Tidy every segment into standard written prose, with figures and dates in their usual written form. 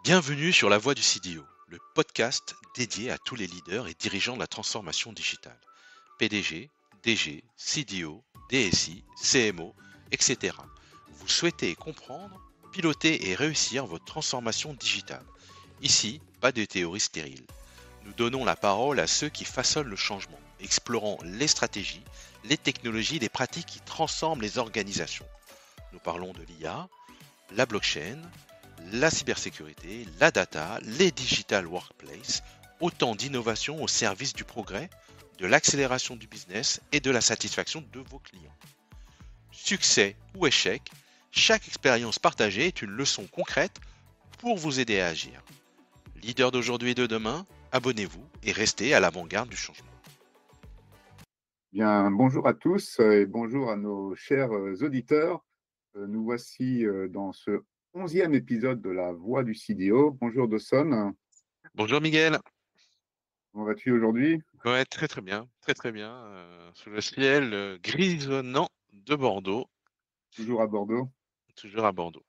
Bienvenue sur La Voix du CDO, le podcast dédié à tous les leaders et dirigeants de la transformation digitale. PDG, DG, CDO, DSI, CMO, etc. Vous souhaitez comprendre, piloter et réussir votre transformation digitale. Ici, pas de théorie stérile. Nous donnons la parole à ceux qui façonnent le changement, explorant les stratégies, les technologies, les pratiques qui transforment les organisations. Nous parlons de l'IA, la blockchain, la cybersécurité, la data, les digital workplace, autant d'innovations au service du progrès, de l'accélération du business et de la satisfaction de vos clients. Succès ou échec, chaque expérience partagée est une leçon concrète pour vous aider à agir. Leader d'aujourd'hui et de demain, abonnez-vous et restez à l'avant-garde du changement. Bien, bonjour à tous et bonjour à nos chers auditeurs. Nous voici dans ce 11e épisode de La Voix du CDO. Bonjour Dawson, Bonjour Miguel. comment vas-tu aujourd'hui? Ouais, très bien, très bien. Sous le ciel grisonnant de Bordeaux, Toujours à Bordeaux. toujours à Bordeaux.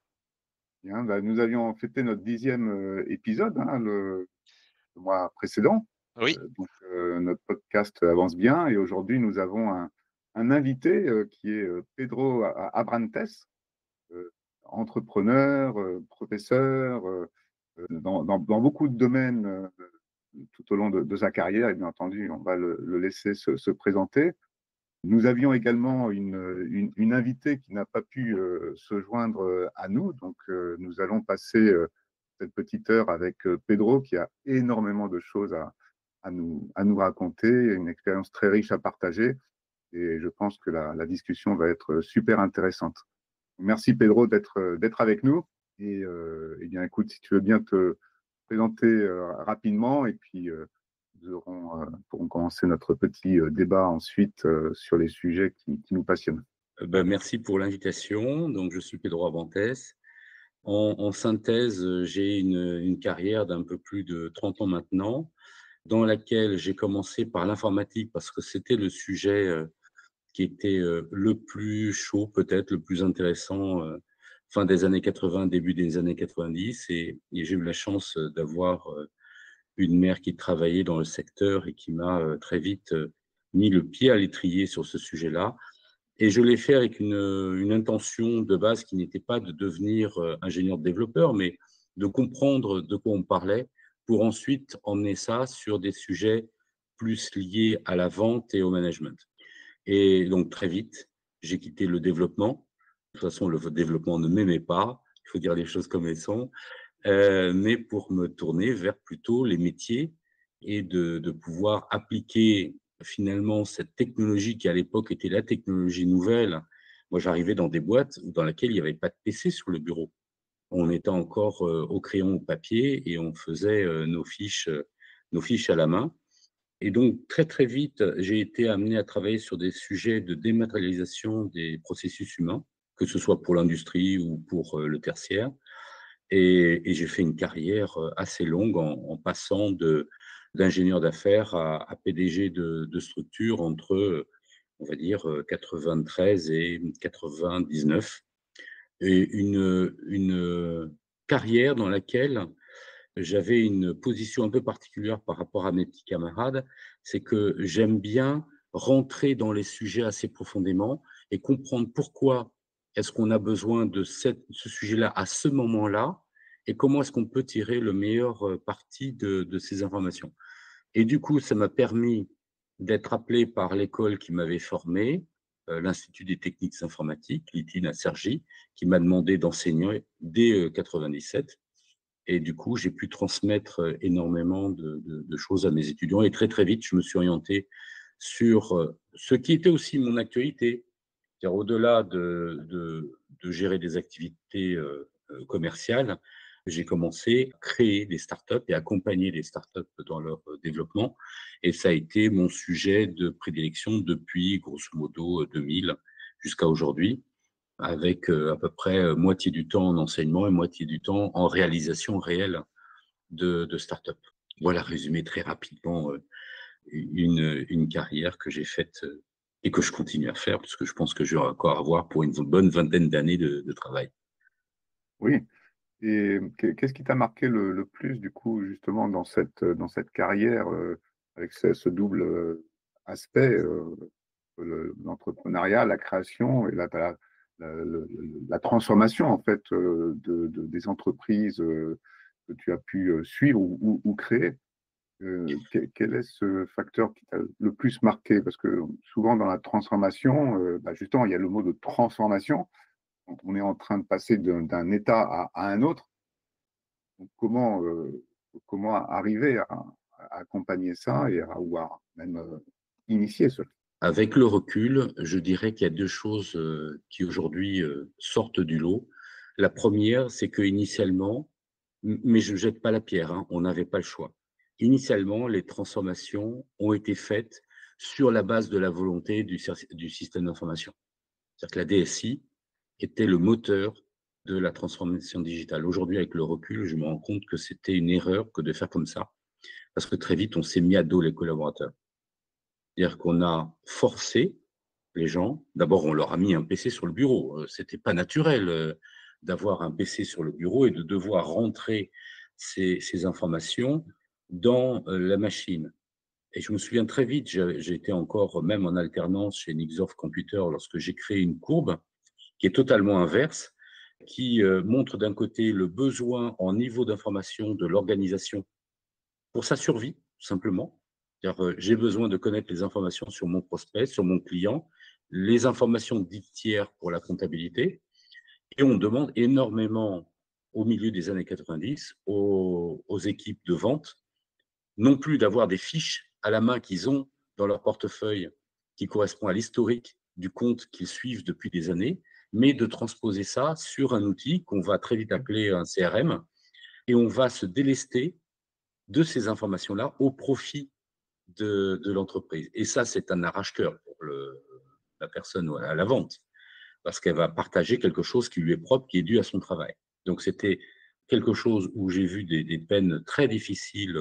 Bien, nous avions fêté notre 10e épisode le mois précédent. Oui, Notre podcast avance bien et aujourd'hui nous avons un invité qui est Pedro Abrantes, euh, entrepreneur, professeur, dans beaucoup de domaines tout au long de sa carrière. Et bien entendu, on va le laisser se présenter. Nous avions également une invitée qui n'a pas pu se joindre à nous. Donc, nous allons passer cette petite heure avec Pedro, qui a énormément de choses à nous raconter, une expérience très riche à partager. Et je pense que la discussion va être super intéressante. Merci Pedro d'être avec nous. Eh bien, écoute, si tu veux bien te présenter rapidement et puis pourrons commencer notre petit débat ensuite sur les sujets qui nous passionnent. Merci pour l'invitation. Donc, je suis Pedro Abantes. En synthèse, j'ai une carrière d'un peu plus de 30 ans maintenant, dans laquelle j'ai commencé par l'informatique parce que c'était le sujet qui était le plus chaud, peut-être le plus intéressant, fin des années 80, début des années 90. Et j'ai eu la chance d'avoir une mère qui travaillait dans le secteur et qui m'a très vite mis le pied à l'étrier sur ce sujet-là. Et je l'ai fait avec une intention de base qui n'était pas de devenir ingénieur développeur, mais de comprendre de quoi on parlait pour ensuite emmener ça sur des sujets plus liés à la vente et au management. Et donc très vite, j'ai quitté le développement. De toute façon, le développement ne m'aimait pas, il faut dire les choses comme elles sont, mais pour me tourner vers plutôt les métiers et de pouvoir appliquer finalement cette technologie qui à l'époque était la technologie nouvelle. Moi, j'arrivais dans des boîtes dans lesquelles il n'y avait pas de PC sur le bureau. On était encore au crayon, au papier et on faisait nos fiches à la main. Et donc, très, très vite, j'ai été amené à travailler sur des sujets de dématérialisation des processus humains, que ce soit pour l'industrie ou pour le tertiaire. Et j'ai fait une carrière assez longue en passant d'ingénieur d'affaires à PDG de structure entre, on va dire, 93 et 99. Et une carrière dans laquelle j'avais une position un peu particulière par rapport à mes petits camarades, c'est que j'aime bien rentrer dans les sujets assez profondément et comprendre pourquoi est-ce qu'on a besoin de ce sujet-là à ce moment-là et comment est-ce qu'on peut tirer le meilleur parti de ces informations. Et du coup, ça m'a permis d'être appelé par l'école qui m'avait formé, l'Institut des techniques informatiques, l'ITIN à Cergy, qui m'a demandé d'enseigner dès 97. Et du coup, j'ai pu transmettre énormément de choses à mes étudiants. Et très, très vite, je me suis orienté sur ce qui était aussi mon actualité. C'est-à-dire, au-delà de gérer des activités commerciales, j'ai commencé à créer des startups et accompagner les startups dans leur développement. Et ça a été mon sujet de prédilection depuis, grosso modo, 2000 jusqu'à aujourd'hui, avec à peu près moitié du temps en enseignement et moitié du temps en réalisation réelle de start-up. Voilà, résumé très rapidement une carrière que j'ai faite et que je continue à faire, parce que je pense que je vais encore avoir pour une bonne vingtaine d'années de travail. Oui, Et qu'est-ce qui t'a marqué le plus, du coup, justement, dans cette carrière, avec ce double aspect, l'entrepreneuriat, la création et la transformation, en fait, des entreprises que tu as pu suivre ou créer? Quel est ce facteur qui t'a le plus marqué? Parce que souvent, dans la transformation, justement, il y a le mot de transformation. Donc, on est en train de passer d'un état à un autre. Donc, comment arriver à accompagner ça ou à même initier cela? Avec le recul, je dirais qu'il y a deux choses qui aujourd'hui sortent du lot. La première, c'est que initialement, mais je ne jette pas la pierre, hein, on n'avait pas le choix. Initialement, les transformations ont été faites sur la base de la volonté du système d'information. C'est-à-dire que la DSI était le moteur de la transformation digitale. Aujourd'hui, avec le recul, je me rends compte que c'était une erreur que de faire comme ça, parce que très vite, on s'est mis à dos les collaborateurs. C'est-à-dire qu'on a forcé les gens. D'abord, on leur a mis un PC sur le bureau. C'était pas naturel d'avoir un PC sur le bureau et de devoir rentrer ces informations dans la machine. Et je me souviens très vite, j'étais encore même en alternance chez Nixdorf Computer lorsque j'ai créé une courbe qui est totalement inverse, qui montre d'un côté le besoin en niveau d'information de l'organisation pour sa survie, tout simplement. J'ai besoin de connaître les informations sur mon prospect, sur mon client, les informations dites tiers pour la comptabilité. Et on demande énormément, au milieu des années 90, aux équipes de vente, non plus d'avoir des fiches à la main qu'ils ont dans leur portefeuille qui correspond à l'historique du compte qu'ils suivent depuis des années, mais de transposer ça sur un outil qu'on va très vite appeler un CRM, et on va se délester de ces informations-là au profit de l'entreprise. Et ça, c'est un arrache-cœur pour la personne à la vente, parce qu'elle va partager quelque chose qui lui est propre, qui est dû à son travail. Donc, c'était quelque chose où j'ai vu des peines très difficiles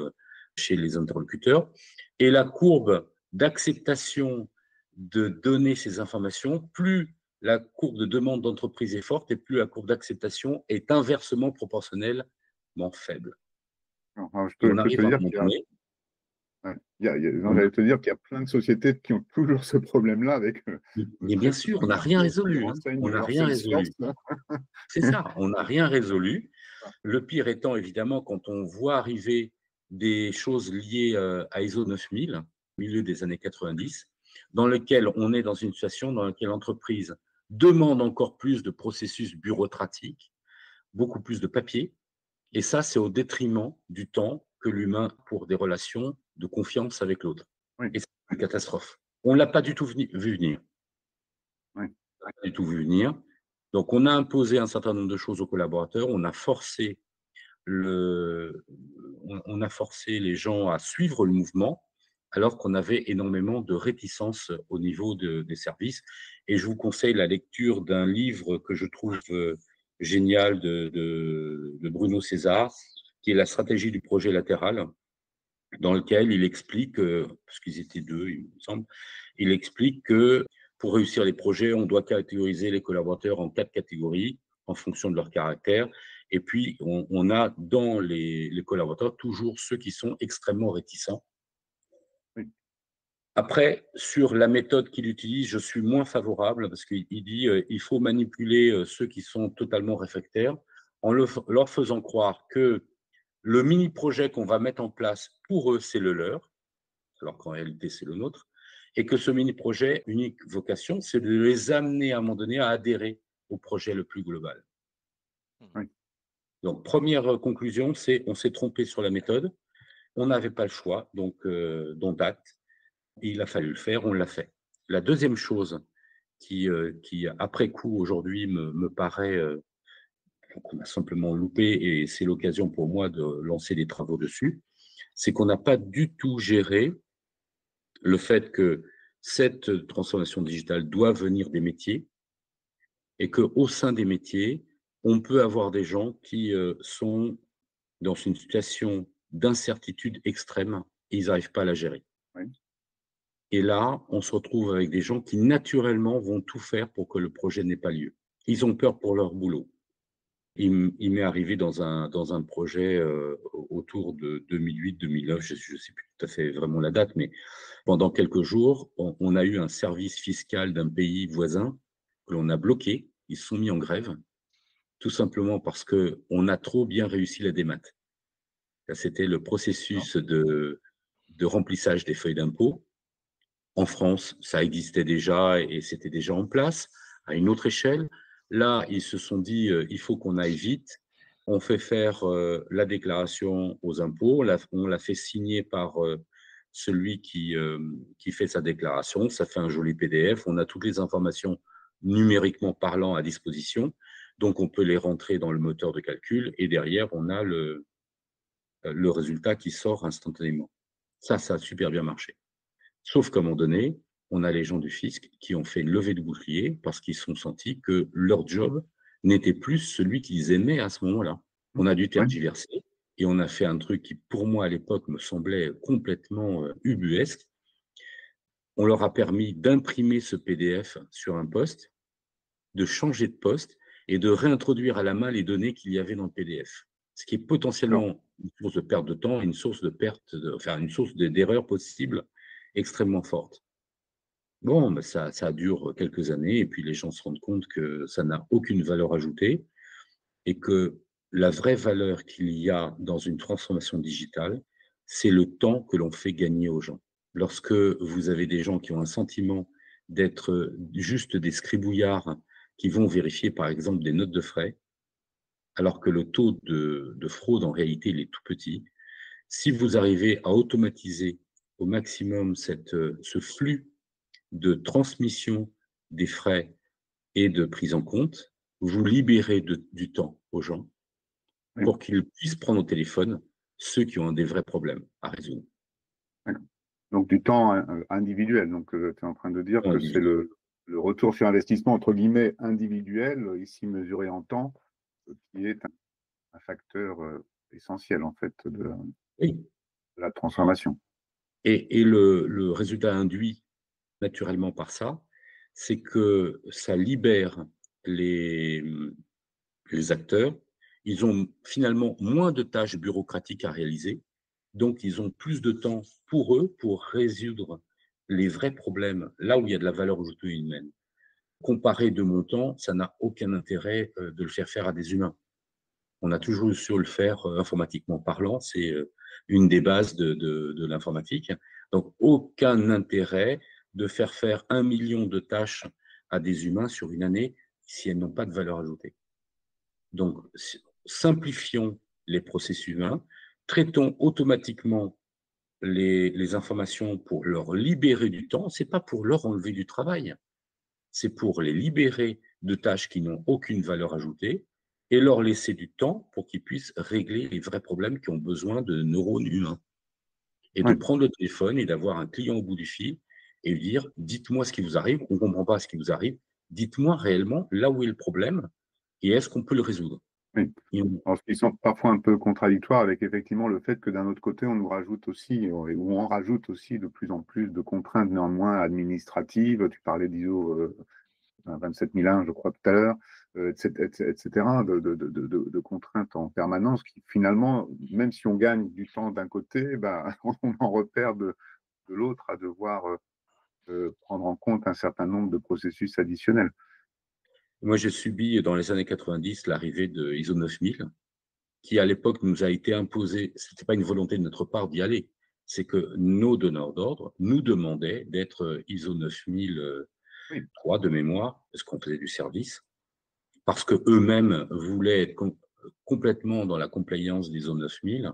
chez les interlocuteurs. Et la courbe d'acceptation de donner ces informations, plus la courbe de demande d'entreprise est forte et plus la courbe d'acceptation est inversement proportionnellement faible. Alors, Et on je peux te arrive à un dire moment qu'il y a, donné, ouais, non, on a j'allais te dire qu'il y a plein de sociétés qui ont toujours ce problème-là avec mais bien très sûr, souvent on n'a rien qui résolu, hein. renseignent On n'a leur rien Salesforce. résolu. C'est ça, on n'a rien résolu. Le pire étant évidemment quand on voit arriver des choses liées à ISO 9000, au milieu des années 90, dans lesquelles on est dans une situation dans laquelle l'entreprise demande encore plus de processus bureaucratiques, beaucoup plus de papier, et ça, c'est au détriment du temps que l'humain pour des relations de confiance avec l'autre. Oui, Et c'est une catastrophe. On ne l'a pas du tout vu venir. oui, Pas du tout vu venir. Donc, on a imposé un certain nombre de choses aux collaborateurs. Le, on a forcé les gens à suivre le mouvement, alors qu'on avait énormément de réticence au niveau des services. Et je vous conseille la lecture d'un livre que je trouve génial de Bruno César, qui est La stratégie du projet latéral, dans lequel il explique, parce qu'ils étaient deux, il me semble, il explique que pour réussir les projets, on doit catégoriser les collaborateurs en 4 catégories en fonction de leur caractère. Et puis, on a dans les collaborateurs toujours ceux qui sont extrêmement réticents. oui. Après, sur la méthode qu'il utilise, je suis moins favorable parce qu'il dit il faut manipuler ceux qui sont totalement réfractaires en leur faisant croire que le mini-projet qu'on va mettre en place, pour eux, c'est le leur, alors qu'en réalité, c'est le nôtre, et que ce mini-projet, unique vocation, c'est de les amener à un moment donné à adhérer au projet le plus global. Oui. Donc, première conclusion, c'est on s'est trompé sur la méthode, on n'avait pas le choix, donc dont acte, il a fallu le faire, on l'a fait. La deuxième chose qui après coup, aujourd'hui, me paraît qu'on a simplement loupé, et c'est l'occasion pour moi de lancer des travaux dessus, c'est qu'on n'a pas du tout géré le fait que cette transformation digitale doit venir des métiers et qu'au sein des métiers, on peut avoir des gens qui sont dans une situation d'incertitude extrême et ils n'arrivent pas à la gérer. Oui. Et là, on se retrouve avec des gens qui naturellement vont tout faire pour que le projet n'ait pas lieu. Ils ont peur pour leur boulot. Il m'est arrivé dans un projet autour de 2008-2009, je ne sais plus tout à fait vraiment la date, mais pendant quelques jours, on a eu un service fiscal d'un pays voisin que l'on a bloqué. Ils se sont mis en grève, tout simplement parce qu'on a trop bien réussi la démat. C'était le Non. processus de remplissage des feuilles d'impôt. En France, ça existait déjà et c'était déjà en place à une autre échelle. Là, ils se sont dit, il faut qu'on aille vite. On fait faire la déclaration aux impôts, on la fait signer par celui qui fait sa déclaration. Ça fait un joli PDF. On a toutes les informations numériquement parlant à disposition. Donc, on peut les rentrer dans le moteur de calcul et derrière, on a le résultat qui sort instantanément. Ça a super bien marché. Sauf qu'à un moment donné, on a les gens du fisc qui ont fait une levée de bouclier parce qu'ils se sont sentis que leur job n'était plus celui qu'ils aimaient à ce moment-là. On a dû Ouais. tergiverser et on a fait un truc qui, pour moi, à l'époque, me semblait complètement ubuesque. On leur a permis d'imprimer ce PDF sur un poste, de changer de poste et de réintroduire à la main les données qu'il y avait dans le PDF. Ce qui est D'accord. potentiellement une source de perte de temps, une source de perte, une source d'erreur possible extrêmement forte. Bon, bah, ça dure quelques années et puis les gens se rendent compte que ça n'a aucune valeur ajoutée et que la vraie valeur qu'il y a dans une transformation digitale, c'est le temps que l'on fait gagner aux gens. Lorsque vous avez des gens qui ont un sentiment d'être juste des scribouillards qui vont vérifier par exemple des notes de frais, alors que le taux de fraude en réalité il est tout petit, si vous arrivez à automatiser au maximum ce flux de transmission des frais et de prise en compte, vous libérez du temps aux gens Oui. pour qu'ils puissent prendre au téléphone ceux qui ont des vrais problèmes à résoudre. D'accord. Donc du temps individuel. Donc tu es en train de dire que c'est le retour sur investissement entre guillemets individuel, ici mesuré en temps, qui est un facteur essentiel en fait Oui. de la transformation. Et le résultat induit naturellement par ça, c'est que ça libère les, les acteurs. Ils ont finalement moins de tâches bureaucratiques à réaliser, donc ils ont plus de temps pour eux pour résoudre les vrais problèmes là où il y a de la valeur ajoutée humaine. Comparé de mon temps, ça n'a aucun intérêt de le faire à des humains. On a toujours su le faire informatiquement parlant, c'est une des bases de l'informatique. Donc aucun intérêt de faire 1 million de tâches à des humains sur une année si elles n'ont pas de valeur ajoutée. Donc simplifions les processus humains, traitons automatiquement les informations pour leur libérer du temps, c'est pas pour leur enlever du travail, c'est pour les libérer de tâches qui n'ont aucune valeur ajoutée et leur laisser du temps pour qu'ils puissent régler les vrais problèmes qui ont besoin de neurones humains. Et de Ouais. prendre le téléphone et d'avoir un client au bout du fil et lui dire, dites-moi ce qui vous arrive, on ne comprend pas ce qui vous arrive, dites-moi réellement là où est le problème et est-ce qu'on peut le résoudre. Oui. Alors, ce qui sont parfois un peu contradictoires avec effectivement le fait que d'un autre côté, on nous rajoute aussi, ou on rajoute aussi de plus en plus de contraintes néanmoins administratives. Tu parlais d'ISO 27001, je crois, tout à l'heure, etc., de contraintes en permanence qui finalement, même si on gagne du temps d'un côté, ben, on en repère de l'autre à devoir prendre en compte un certain nombre de processus additionnels. Moi, j'ai subi dans les années 90 l'arrivée de ISO 9000, qui à l'époque nous a été imposé. Ce n'était pas une volonté de notre part d'y aller, c'est que nos donneurs d'ordre nous demandaient d'être ISO 9003 de mémoire, parce qu'on faisait du service, parce qu'eux-mêmes voulaient être complètement dans la compliance d'ISO 9000.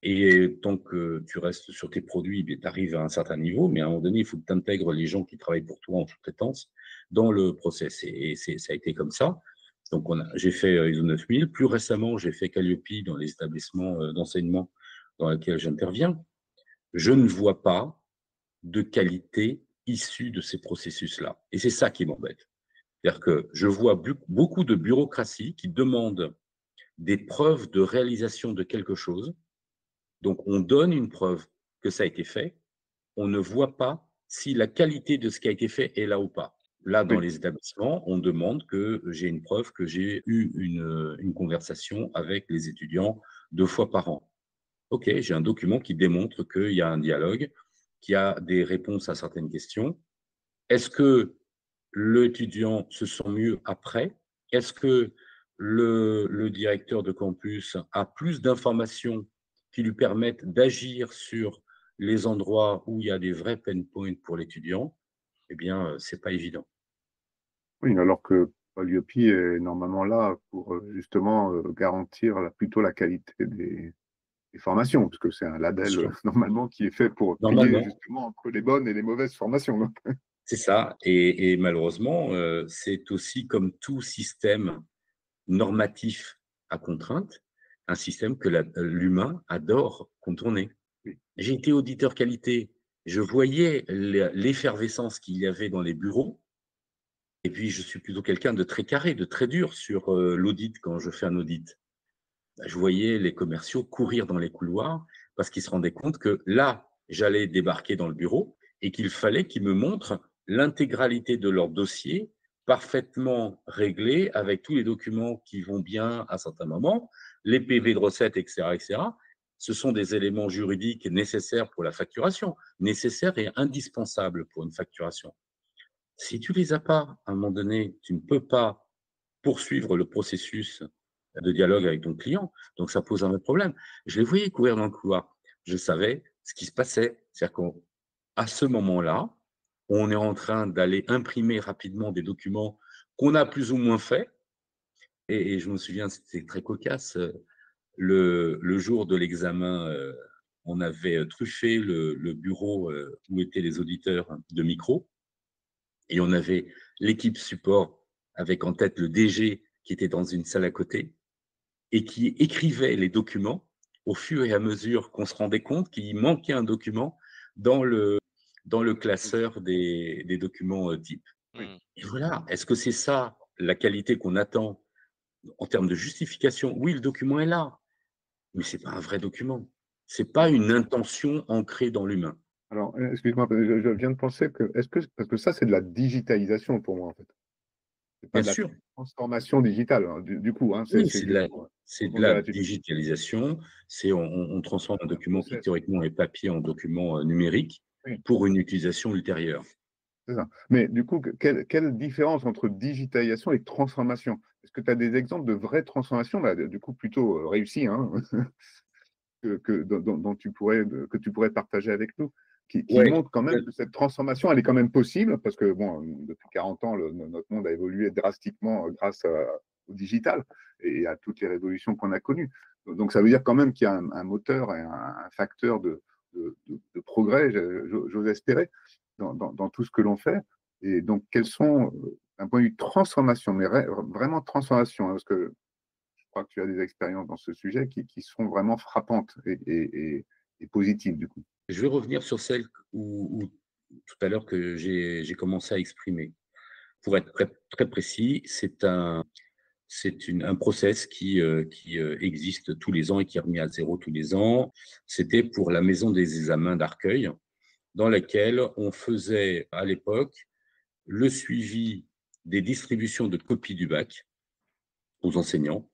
Et tant que tu restes sur tes produits, tu arrives à un certain niveau, mais à un moment donné, il faut que tu intègres les gens qui travaillent pour toi en sous-traitance dans le process. Et ça a été comme ça. Donc, j'ai fait ISO 9000. Plus récemment, j'ai fait Calliope dans les établissements d'enseignement dans lesquels j'interviens. Je ne vois pas de qualité issue de ces processus-là. Et c'est ça qui m'embête. C'est-à-dire que je vois beaucoup de bureaucratie qui demande des preuves de réalisation de quelque chose. Donc, on donne une preuve que ça a été fait. On ne voit pas si la qualité de ce qui a été fait est là ou pas. Là, dans Oui. les établissements, on demande que j'ai une preuve que j'ai eu une conversation avec les étudiants 2 fois par an. OK, j'ai un document qui démontre qu'il y a un dialogue, qu'il y a des réponses à certaines questions. Est-ce que l'étudiant se sent mieux après? Est-ce que le directeur de campus a plus d'informations qui lui permettent d'agir sur les endroits où il y a des vrais pain points pour l'étudiant? Eh bien, c'est pas évident. Oui, alors que Polyopie est normalement là pour justement garantir plutôt la qualité des formations, parce que c'est un Bien label sûr. normalement qui est fait pour trier Normalement, justement entre les bonnes et les mauvaises formations. Donc. c'est ça et malheureusement, c'est aussi comme tout système normatif à contrainte, un système que l'humain adore contourner. Oui. J'ai été auditeur qualité, je voyais l'effervescence qu'il y avait dans les bureaux et puis je suis plutôt quelqu'un de très carré, de très dur sur, l'audit quand je fais un audit. Je voyais les commerciaux courir dans les couloirs parce qu'ils se rendaient compte que là, j'allais débarquer dans le bureau et qu'il fallait qu'ils me montrent l'intégralité de leur dossier parfaitement réglé avec tous les documents qui vont bien à certains moments, les PV de recettes, etc., etc. Ce sont des éléments juridiques nécessaires pour la facturation, nécessaires et indispensables pour une facturation. Si tu les as pas, à un moment donné, tu ne peux pas poursuivre le processus de dialogue avec ton client. Donc, ça pose un vrai problème. Je les voyais courir dans le couloir. Je savais ce qui se passait. C'est-à-dire qu'à ce moment-là, on est en train d'aller imprimer rapidement des documents qu'on a plus ou moins faits. Et je me souviens, c'était très cocasse. Le jour de l'examen, on avait truffé le bureau où étaient les auditeurs de micro. Et on avait l'équipe support avec en tête le DG qui était dans une salle à côté et qui écrivait les documents au fur et à mesure qu'on se rendait compte qu'il manquait un document dans le classeur des documents types. Oui. Hmm. Et voilà, est-ce que c'est ça la qualité qu'on attend en termes de justification? Oui, le document est là, mais c'est pas un vrai document. C'est pas une intention ancrée dans l'humain. Alors, excuse-moi, je viens de penser que, parce que ça, c'est de la digitalisation pour moi, en fait. C'est pas Bien de la sûr, transformation digitale, hein, du coup, hein, oui, c'est c'est de juste la pour c'est de rebondir la là-dessus. digitalisation, c'est on transforme un Un document qui process. théoriquement est papier en document, numérique Oui, pour une utilisation ultérieure. c'est ça. Mais du coup, quelle différence entre digitalisation et transformation? Est-ce que tu as des exemples de vraies transformations, bah, du coup, plutôt réussies, hein, que tu pourrais partager avec nous, qui Ouais, montrent quand même que cette transformation, elle est quand même possible, parce que bon, depuis 40 ans, notre monde a évolué drastiquement grâce au digital et à toutes les révolutions qu'on a connues. Donc ça veut dire quand même qu'il y a un moteur et un facteur de progrès, j'ose espérer, dans tout ce que l'on fait. Et donc, quels sont, d'un point de vue transformation, mais vraiment transformation, hein, parce que je crois que tu as des expériences dans ce sujet qui sont vraiment frappantes et positives, du coup. je vais revenir sur celle où tout à l'heure que j'ai commencé à exprimer. Pour être très très précis, un process qui existe tous les ans et qui est remis à zéro tous les ans. C'était pour la maison des examens d'Arcueil, dans laquelle on faisait à l'époque le suivi des distributions de copies du bac aux enseignants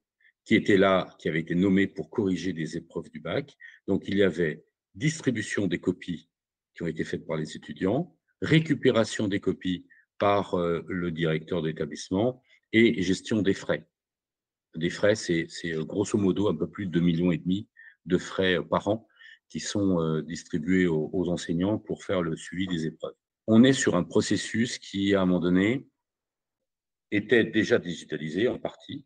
qui étaient là, qui avaient été nommés pour corriger des épreuves du bac. Donc, il y avait distribution des copies qui ont été faites par les étudiants, récupération des copies par le directeur d'établissement et gestion des frais. Des frais, c'est grosso modo un peu plus de 2,5 millions de frais par an qui sont distribués aux enseignants pour faire le suivi des épreuves. On est sur un processus qui, à un moment donné, était déjà digitalisé en partie,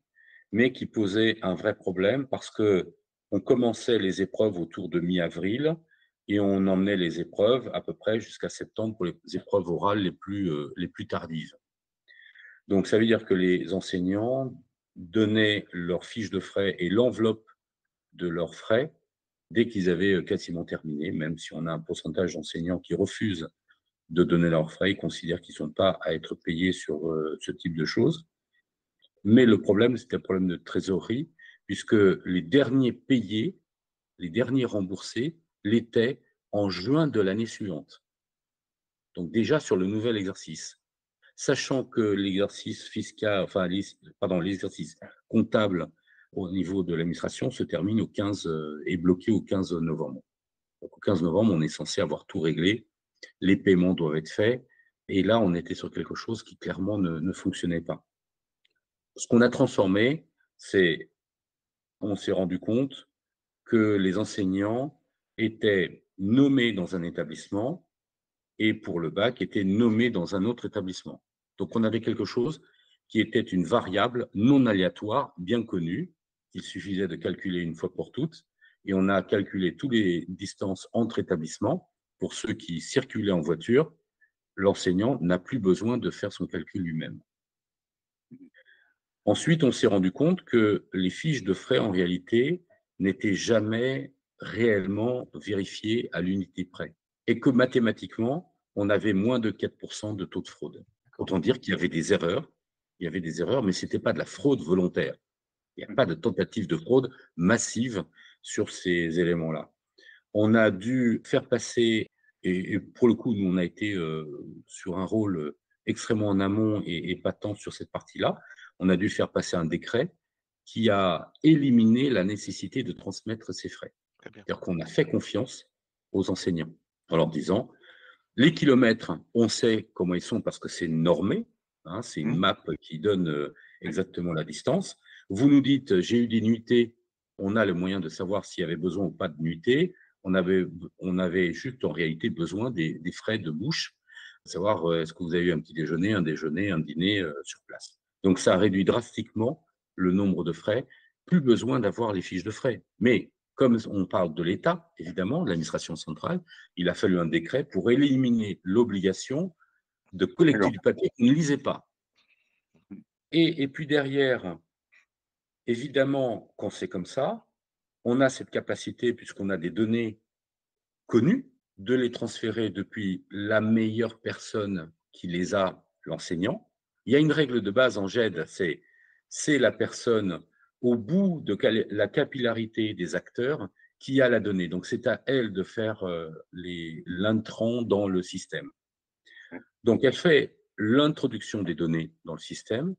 mais qui posait un vrai problème parce que on commençait les épreuves autour de mi-avril et on emmenait les épreuves à peu près jusqu'à septembre pour les épreuves orales les plus tardives. Donc ça veut dire que les enseignants donnaient leurs fiches de frais et l'enveloppe de leurs frais dès qu'ils avaient quasiment terminé, même si on a un pourcentage d'enseignants qui refusent de donner leurs frais, ils considèrent qu'ils ne sont pas à être payés sur ce type de choses. Mais le problème, c'était un problème de trésorerie, puisque les derniers payés, les derniers remboursés, l'étaient en juin de l'année suivante. Donc déjà sur le nouvel exercice. sachant que l'exercice fiscal, enfin, l'exercice comptable au niveau de l'administration se termine au 15, est bloqué au 15 novembre. Donc, au 15 novembre, on est censé avoir tout réglé, les paiements doivent être faits, et là, on était sur quelque chose qui clairement ne fonctionnait pas. Ce qu'on a transformé, c'est, on s'est rendu compte que les enseignants étaient nommés dans un établissement et pour le bac, étaient nommés dans un autre établissement. Donc, on avait quelque chose qui était une variable non aléatoire, bien connue, qu'il suffisait de calculer une fois pour toutes, et on a calculé toutes les distances entre établissements. Pour ceux qui circulaient en voiture, l'enseignant n'a plus besoin de faire son calcul lui-même. Ensuite, on s'est rendu compte que les fiches de frais, en réalité, n'étaient jamais réellement vérifiées à l'unité près. Et que mathématiquement, on avait moins de 4% de taux de fraude. Autant dire qu'il y avait des erreurs, mais ce n'était pas de la fraude volontaire. Il n'y a pas de tentative de fraude massive sur ces éléments-là. On a dû faire passer, et pour le coup, nous, on a été sur un rôle extrêmement en amont et épatant sur cette partie-là. On a dû faire passer un décret qui a éliminé la nécessité de transmettre ces frais. C'est-à-dire qu'on a fait confiance aux enseignants en leur disant, les kilomètres, on sait comment ils sont parce que c'est normé, hein, c'est une map qui donne exactement la distance. Vous nous dites, j'ai eu des nuitées, on a le moyen de savoir s'il y avait besoin ou pas de nuitées. On avait juste en réalité besoin des frais de bouche, savoir est-ce que vous avez eu un petit déjeuner, un dîner sur place. Donc ça a réduit drastiquement le nombre de frais, plus besoin d'avoir les fiches de frais. Mais comme on parle de l'État, évidemment, de l'administration centrale, il a fallu un décret pour éliminer l'obligation de collecter du papier qu'on ne lisait pas. Et puis derrière, évidemment, quand c'est comme ça, on a cette capacité, puisqu'on a des données connues, de les transférer depuis la meilleure personne qui les a, l'enseignant. Il y a une règle de base en GED, c'est la personne au bout de la capillarité des acteurs qui a la donnée. Donc, c'est à elle de faire l'intrant dans le système. Donc, elle fait l'introduction des données dans le système.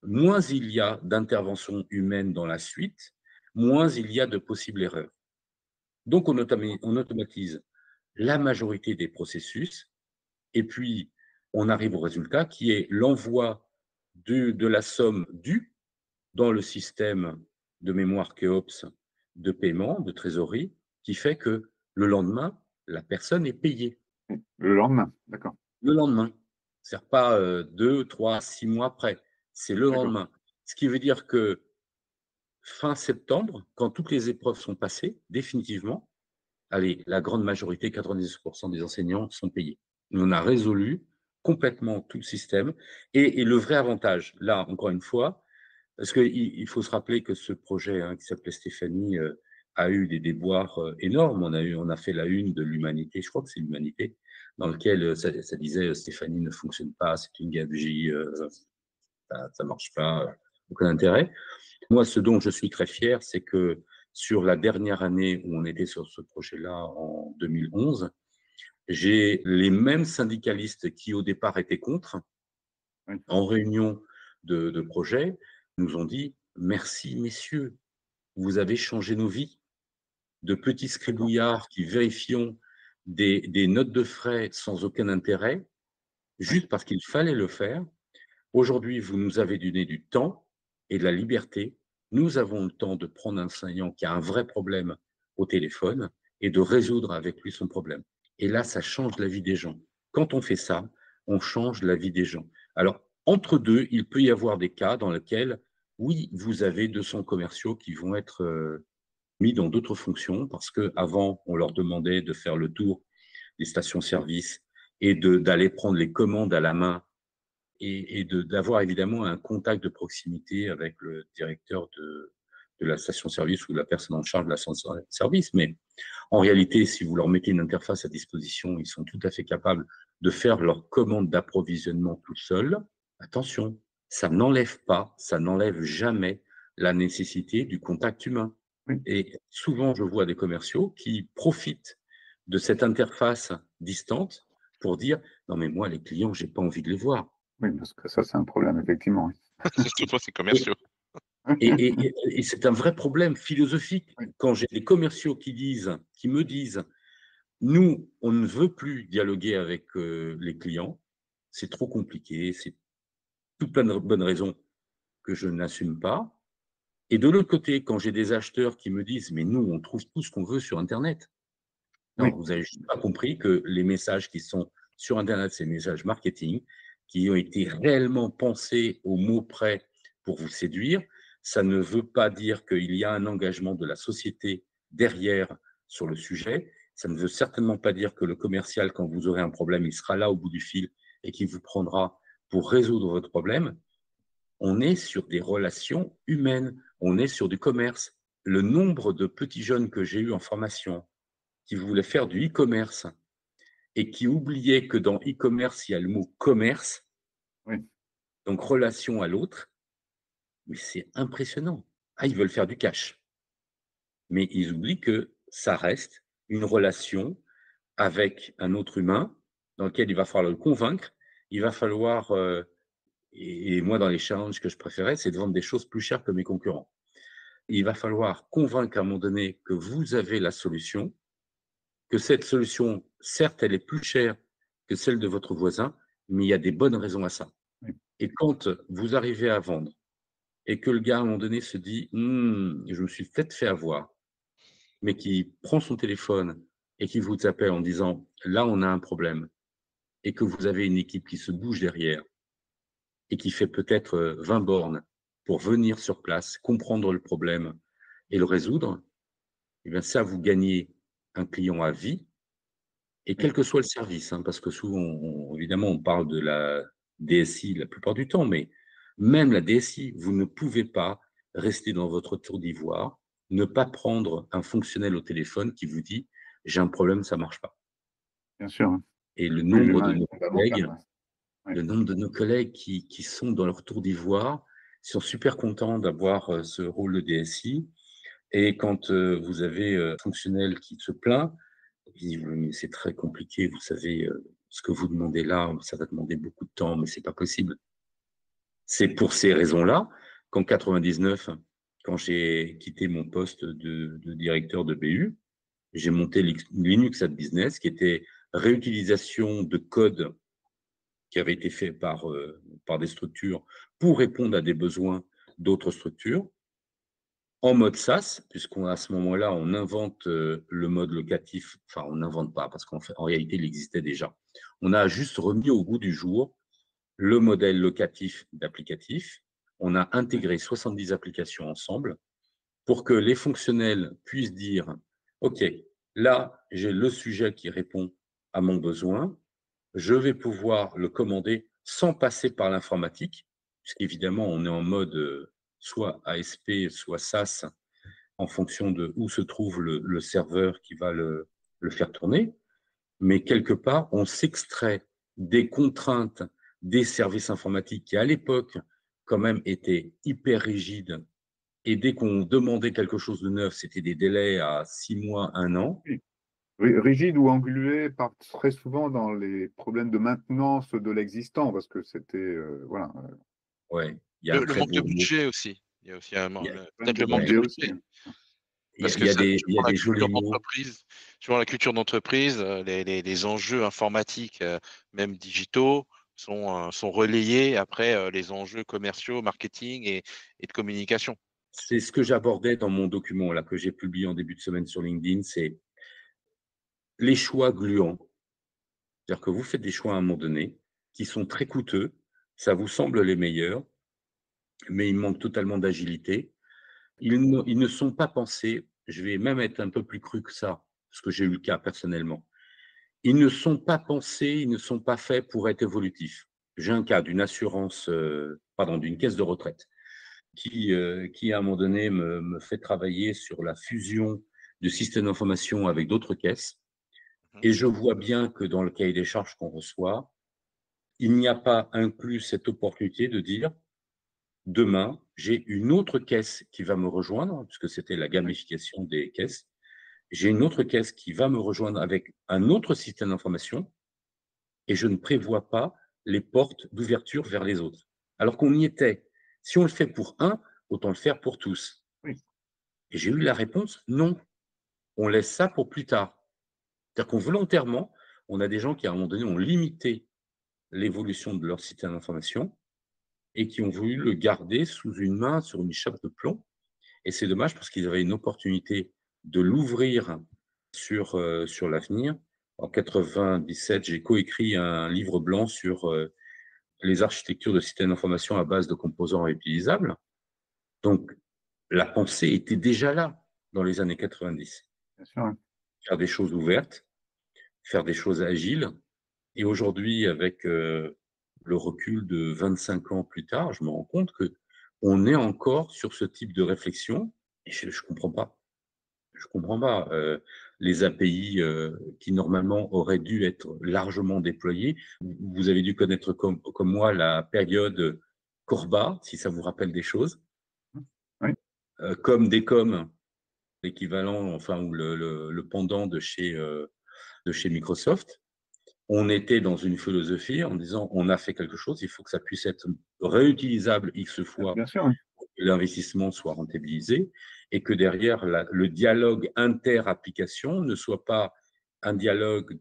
Moins il y a d'intervention humaine dans la suite, moins il y a de possibles erreurs. Donc, on automatise la majorité des processus et puis on arrive au résultat qui est l'envoi de la somme due dans le système de mémoire Keops de paiement, de trésorerie, qui fait que le lendemain, la personne est payée. Le lendemain, d'accord. Le lendemain. C'est-à-dire pas 2, 3, 6 mois après. C'est le lendemain. Ce qui veut dire que fin septembre, quand toutes les épreuves sont passées, définitivement, allez, la grande majorité, 90% des enseignants sont payés. On a résolu complètement tout le système. Et le vrai avantage, là, encore une fois, parce qu'il faut se rappeler que ce projet qui s'appelait Stéphanie a eu des déboires énormes. On a fait la une de l'Humanité, je crois que c'est l'Humanité, dans lequel ça disait Stéphanie ne fonctionne pas, c'est une gabegie, ça ne marche pas, aucun intérêt. Moi, ce dont je suis très fier, c'est que sur la dernière année où on était sur ce projet-là, en 2011, j'ai les mêmes syndicalistes qui, au départ, étaient contre, en réunion de projet, nous ont dit « Merci, messieurs, vous avez changé nos vies. De petits scribouillards qui vérifions des notes de frais sans aucun intérêt, juste parce qu'il fallait le faire. Aujourd'hui, vous nous avez donné du temps et de la liberté. Nous avons le temps de prendre un enseignant qui a un vrai problème au téléphone et de résoudre avec lui son problème. » Et là, ça change la vie des gens. Quand on fait ça, on change la vie des gens. Alors, entre deux, il peut y avoir des cas dans lesquels, oui, vous avez 200 commerciaux qui vont être mis dans d'autres fonctions parce qu'avant, on leur demandait de faire le tour des stations-service et d'aller prendre les commandes à la main et d'avoir évidemment un contact de proximité avec le directeur de la station-service ou la personne en charge de la station-service. Mais en réalité, si vous leur mettez une interface à disposition, ils sont tout à fait capables de faire leur commande d'approvisionnement tout seuls. Attention, ça n'enlève jamais la nécessité du contact humain. Oui. Et souvent, je vois des commerciaux qui profitent de cette interface distante pour dire « Non mais moi, les clients, j'ai pas envie de les voir. Oui, parce que ça, c'est un problème, effectivement. Surtout pour ces Et, commerciaux. et c'est un vrai problème philosophique Oui, quand j'ai des commerciaux qui me disent, nous, on ne veut plus dialoguer avec les clients, c'est trop compliqué, c'est tout plein de bonnes raisons que je n'assume pas. Et de l'autre côté, quand j'ai des acheteurs qui me disent, mais nous, on trouve tout ce qu'on veut sur Internet. Non, oui, vous avez juste pas compris que les messages qui sont sur Internet, c'est des messages marketing qui ont été réellement pensés au mot près pour vous séduire. Ça ne veut pas dire qu'il y a un engagement de la société derrière sur le sujet. Ça ne veut certainement pas dire que le commercial, quand vous aurez un problème, il sera là au bout du fil et qu'il vous prendra pour résoudre votre problème. On est sur des relations humaines, on est sur du commerce. Le nombre de petits jeunes que j'ai eu en formation qui voulaient faire du e-commerce et qui oubliaient que dans e-commerce, il y a le mot commerce, oui, donc relation à l'autre, mais c'est impressionnant. Ah, ils veulent faire du cash, mais ils oublient que ça reste une relation avec un autre humain dans lequel il va falloir le convaincre, il va falloir, et moi dans les challenges que je préférais, c'est de vendre des choses plus chères que mes concurrents. Il va falloir convaincre à un moment donné que vous avez la solution, que cette solution, certes, elle est plus chère que celle de votre voisin, mais il y a des bonnes raisons à ça. oui, Et quand vous arrivez à vendre et que le gars, à un moment donné, se dit je me suis peut-être fait avoir, mais qui prend son téléphone et qui vous appelle en disant là, on a un problème, et que vous avez une équipe qui se bouge derrière et qui fait peut-être 20 bornes pour venir sur place, comprendre le problème et le résoudre, eh bien ça, vous gagnez un client à vie. Et oui, quel que soit le service, hein, parce que souvent, évidemment, on parle de la DSI la plupart du temps, mais même la DSI, vous ne pouvez pas rester dans votre tour d'ivoire, ne pas prendre un fonctionnel au téléphone qui vous dit j'ai un problème, ça marche pas. bien sûr, hein. Et Oui, l'humain est fondamental, ouais. Oui, le nombre de nos collègues qui sont dans leur tour d'ivoire, sont super contents d'avoir ce rôle de DSI. Et quand vous avez un fonctionnel qui se plaint, il dit: «Oui, mais c'est très compliqué, vous savez, ce que vous demandez là, ça va demander beaucoup de temps, mais c'est pas possible». C'est pour ces raisons-là qu'en 99, quand j'ai quitté mon poste de directeur de BU, j'ai monté Linux at Business, qui était réutilisation de code qui avait été fait par des structures pour répondre à des besoins d'autres structures. En mode SaaS, à ce moment-là, on invente le mode locatif. Enfin, on n'invente pas, parce en réalité, il existait déjà. On a juste remis au goût du jour le modèle locatif d'applicatif. On a oui, intégré 70 applications ensemble pour que les fonctionnels puissent dire, OK, là, j'ai le sujet qui répond à mon besoin. Je vais pouvoir le commander sans passer par l'informatique, puisqu'évidemment, on est en mode soit ASP, soit SaaS, en fonction de où se trouve le serveur qui va le faire tourner. Mais quelque part, on s'extrait des contraintes des services informatiques qui, à l'époque, quand même, étaient hyper rigides. Et dès qu'on demandait quelque chose de neuf, c'était des délais à 6 mois, 1 an. oui. Rigide ou englué partent très souvent dans les problèmes de maintenance de l'existant, parce que c'était, voilà, Ouais, il y a un Le très manque de beau mot. budget aussi. Il y a aussi Il y a, peut-être problème de le manque de budget aussi, budget. hein. Parce il que y a ça, des, il y a des jolis mots. suivant la culture d'entreprise, les enjeux informatiques, même digitaux, sont relayés après les enjeux commerciaux, marketing et de communication. C'est ce que j'abordais dans mon document là, que j'ai publié en début de semaine sur LinkedIn, c'est les choix gluants. C'est-à-dire que vous faites des choix à un moment donné qui sont très coûteux, ça vous semble les meilleurs, mais ils manquent totalement d'agilité. Ils ne sont pas pensés, je vais même être un peu plus cru que ça, parce que j'ai eu le cas personnellement. Ils ne sont pas pensés, ils ne sont pas faits pour être évolutifs. J'ai un cas d'une caisse de retraite qui à un moment donné me fait travailler sur la fusion du système d'information avec d'autres caisses. Mhm. Et je vois bien que dans le cahier des charges qu'on reçoit, il n'y a pas inclus cette opportunité de dire demain, j'ai une autre caisse qui va me rejoindre, puisque c'était la Oui, gamification des caisses. J'ai une autre caisse qui va me rejoindre avec un autre système d'information et je ne prévois pas les portes d'ouverture vers les autres. Alors qu'on y était. Si on le fait pour un, autant le faire pour tous. Oui. Et j'ai eu la réponse, non, on laisse ça pour plus tard. C'est-à-dire qu'on volontairement, on a des gens qui à un moment donné ont limité l'évolution de leur système d'information et qui ont voulu le garder sous une main, sur une chape de plomb. Et c'est dommage parce qu'ils avaient une opportunité de l'ouvrir sur l'avenir. En 97, j'ai coécrit un livre blanc sur les architectures de systèmes d'information à base de composants réutilisables. Donc, la pensée était déjà là dans les années 90. Bien sûr. Faire des choses ouvertes, faire des choses agiles. Et aujourd'hui, avec le recul de 25 ans plus tard, je me rends compte que on est encore sur ce type de réflexion et je ne comprends pas. Je comprends pas. Les API qui normalement auraient dû être largement déployés. Vous avez dû connaître comme moi la période Corba, si ça vous rappelle des choses. Oui. Comme Decom, l'équivalent, enfin, ou le pendant de chez Microsoft. On était dans une philosophie en disant on a fait quelque chose, il faut que ça puisse être réutilisable X fois Bien sûr. pour que l'investissement soit rentabilisé et que derrière le dialogue inter-application ne soit pas un dialogue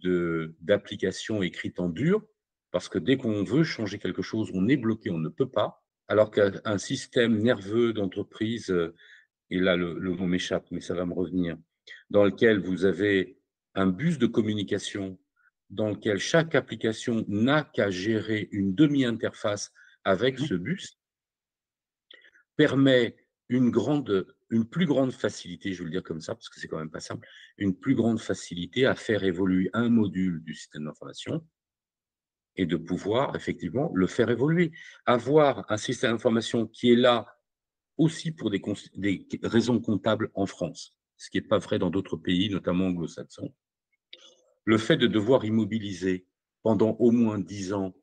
d'application écrite en dur, parce que dès qu'on veut changer quelque chose, on est bloqué, on ne peut pas, alors qu'un système nerveux d'entreprise, et là le mot m'échappe, mais ça va me revenir, dans lequel vous avez un bus de communication dans lequel chaque application n'a qu'à gérer une demi-interface avec ce bus, permet une plus grande facilité, je vais le dire comme ça, parce que c'est quand même pas simple, une plus grande facilité à faire évoluer un module du système d'information et de pouvoir effectivement le faire évoluer. Avoir un système d'information qui est là aussi pour des raisons comptables en France, ce qui n'est pas vrai dans d'autres pays, notamment anglo-saxons. Le fait de devoir immobiliser pendant au moins 10 ans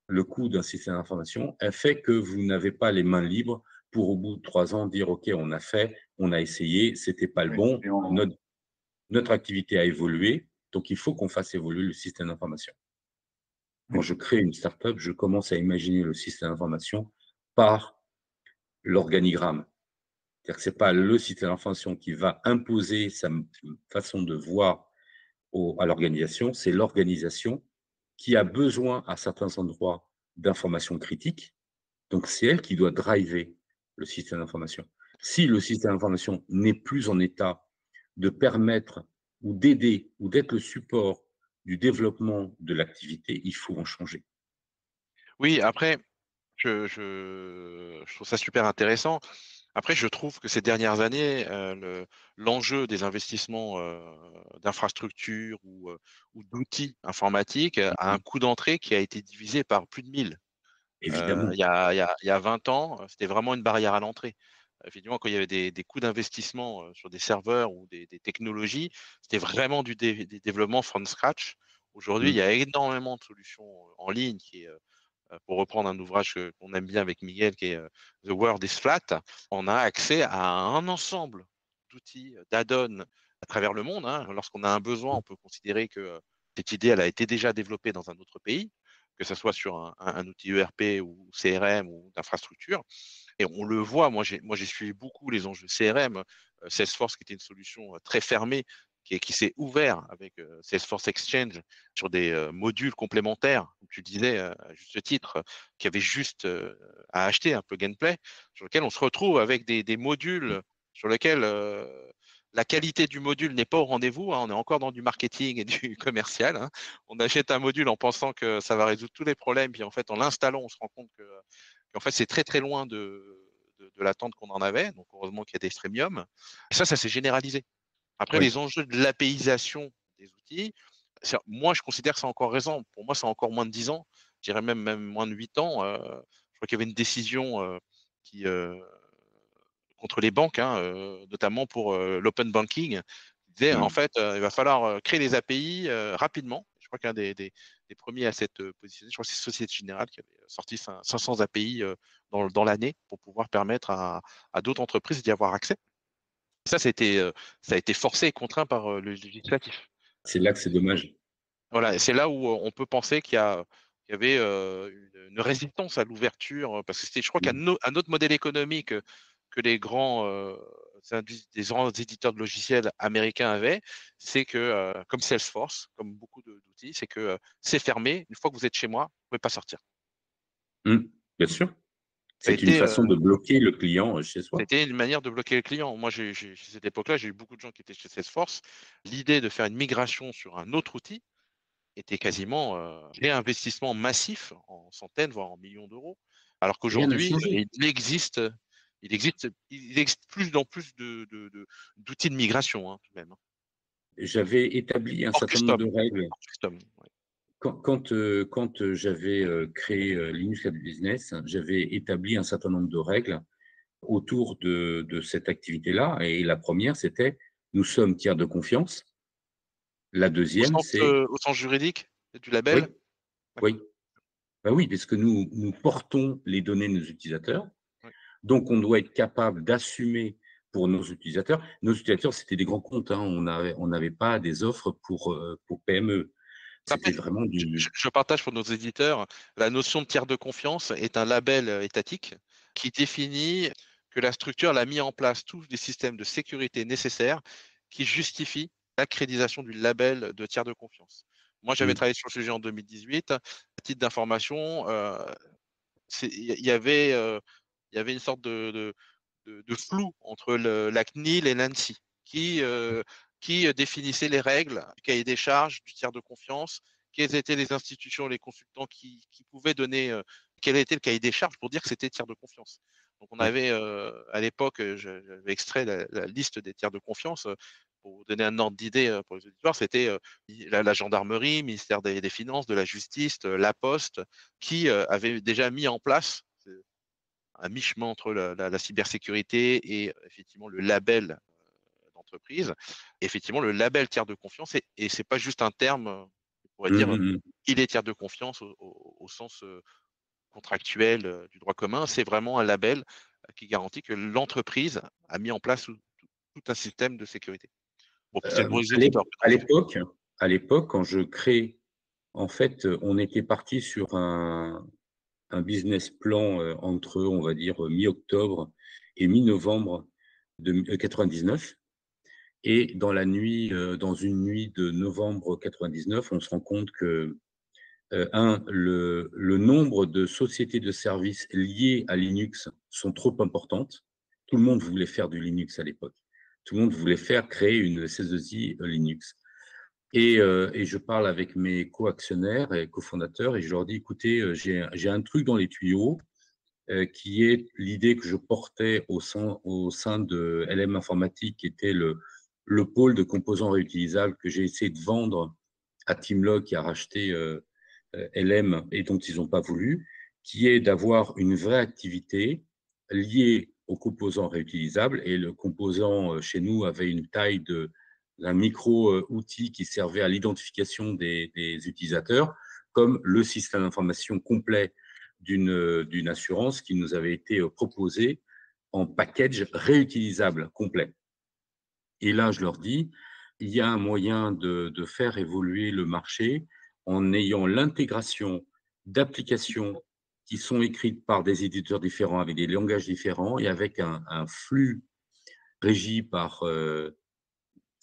le coût d'un système d'information a fait que vous n'avez pas les mains libres pour, au bout de 3 ans, dire OK, on a fait, on a essayé, c'était pas le bon, notre activité a évolué, donc il faut qu'on fasse évoluer le système d'information. Quand je crée une startup, je commence à imaginer le système d'information par l'organigramme. C'est-à-dire que ce n'est pas le système d'information qui va imposer sa façon de voir à l'organisation, c'est l'organisation qui a besoin à certains endroits d'informations critiques. Donc, c'est elle qui doit driver le système d'information. Si le système d'information n'est plus en état de permettre ou d'aider ou d'être le support du développement de l'activité, il faut en changer. Oui, après, je trouve ça super intéressant. Après, je trouve que ces dernières années, l'enjeu des investissements d'infrastructures ou d'outils informatiques a un coût d'entrée qui a été divisé par plus de 1000. Évidemment. Il y a 20 ans, c'était vraiment une barrière à l'entrée. Effectivement, quand il y avait des coûts d'investissement sur des serveurs ou des technologies, c'était vraiment des développements from scratch. Aujourd'hui, il y a énormément de solutions en ligne pour reprendre un ouvrage qu'on aime bien avec Miguel, qui est The World is Flat. On a accès à un ensemble d'outils, d'add-ons à travers le monde, hein. Lorsqu'on a un besoin, on peut considérer que cette idée, elle a été déjà développée dans un autre pays, que ce soit sur un outil ERP ou CRM ou d'infrastructure. Et on le voit, moi j'ai suivi beaucoup les enjeux CRM, Salesforce qui était une solution très fermée, qui s'est ouvert avec Salesforce Exchange sur des modules complémentaires, comme tu disais à juste titre, qui avaient juste à acheter un plug and play, sur lequel on se retrouve avec des modules sur lesquels la qualité du module n'est pas au rendez-vous, hein. On est encore dans du marketing et du commercial, hein. On achète un module en pensant que ça va résoudre tous les problèmes, puis en fait en l'installant, on se rend compte qu'en fait c'est très très loin de l'attente qu'on en avait. Donc heureusement qu'il y a des freemiums. Et ça s'est généralisé. Après, Oui. les enjeux de l'APIsation des outils, moi, je considère que c'est encore récent. Pour moi, c'est encore moins de 10 ans. Je dirais même moins de 8 ans. Je crois qu'il y avait une décision qui, contre les banques, hein, notamment pour l'open banking, qui disait en fait, il va falloir créer les API rapidement. Je crois qu'un des premiers à cette position, je crois que c'est Société Générale qui avait sorti 500 API dans l'année pour pouvoir permettre à d'autres entreprises d'y avoir accès. Ça a été forcé et contraint par le législatif. C'est là que c'est dommage. Voilà, et c'est là où on peut penser qu'il y a il y avait, une résistance à l'ouverture, parce que c'était je crois qu'un autre modèle économique, que les grands, des grands éditeurs de logiciels américains avaient, c'est que, comme Salesforce, comme beaucoup d'outils, c'est que, c'est fermé. Une fois que vous êtes chez moi, vous pouvez pas sortir. Mmh. Bien sûr. Ça a C'est une été, façon de bloquer le client chez soi. c'était une manière de bloquer le client. Moi, à cette époque-là, j'ai eu beaucoup de gens qui étaient chez Salesforce. L'idée de faire une migration sur un autre outil était quasiment, réinvestissement massif en centaines, voire en millions d'euros. Alors Rien n'a qu'aujourd'hui, changé. il existe plus en plus d'outils de migration, hein, tout de même, hein. J'avais établi un Hors certain nombre de custom, règles. hors custom, ouais. Quand j'avais créé Linux Lab Business, j'avais établi un certain nombre de règles autour de cette activité-là. Et la première, c'était nous sommes tiers de confiance. La deuxième, c'est Au sens juridique du oui, label? oui, D'accord, bah oui, parce que nous portons les données de nos utilisateurs. oui. Donc, on doit être capable d'assumer pour nos utilisateurs. Nos utilisateurs, c'était des grands comptes, hein. On n'avait pas des offres pour PME. C'était Après, vraiment du. je partage pour nos éditeurs, la notion de tiers de confiance est un label, étatique qui définit que la structure a mis en place tous les systèmes de sécurité nécessaires qui justifient l'accréditation du label de tiers de confiance. Moi, j'avais Mmh, travaillé sur le sujet en 2018. À titre d'information, il y avait une sorte de flou entre la CNIL et l'ANSSI qui définissait les règles du cahier des charges du tiers de confiance, quelles étaient les institutions, les consultants qui pouvaient donner, quel était le cahier des charges pour dire que c'était tiers de confiance. Donc on ouais. avait, à l'époque, j'avais extrait la liste des tiers de confiance, pour vous donner un ordre d'idée, pour les auditeurs, c'était, la gendarmerie, ministère des finances, de la justice, la poste, qui, avaient déjà mis en place à mi-chemin entre la cybersécurité et effectivement le label d'entreprise. Effectivement, le label tiers de confiance, et c'est pas juste un terme, on pourrait Mmh dire, mh, mmh. il est tiers de confiance au sens contractuel du droit commun. C'est vraiment un label qui garantit que l'entreprise a mis en place tout un système de sécurité. Bon, c'est pour les À l'ép auditeurs que je à précise. l'époque à l'époque, quand je crée, en fait, on était parti sur un business plan, entre, on va dire, mi-octobre et mi-novembre de 99. Et dans une nuit de novembre 99, on se rend compte que, le nombre de sociétés de services liées à Linux sont trop importantes. Tout le monde voulait faire du Linux à l'époque. Tout le monde voulait créer une SS2I Linux. Et je parle avec mes co-actionnaires et cofondateurs et je leur dis: «Écoutez, j'ai un truc dans les tuyaux, qui est l'idée que je portais au sein de LM Informatique, qui était le pôle de composants réutilisables que j'ai essayé de vendre à Teamlog qui a racheté, LM et dont ils n'ont pas voulu, qui est d'avoir une vraie activité liée aux composants réutilisables. Et le composant, chez nous, avait une taille d'un micro, outil qui servait à l'identification des utilisateurs, comme le système d'information complet d'une assurance qui nous avait été, proposé en package réutilisable complet. Et là, je leur dis: «Il y a un moyen de faire évoluer le marché en ayant l'intégration d'applications qui sont écrites par des éditeurs différents, avec des langages différents et avec un flux régi par,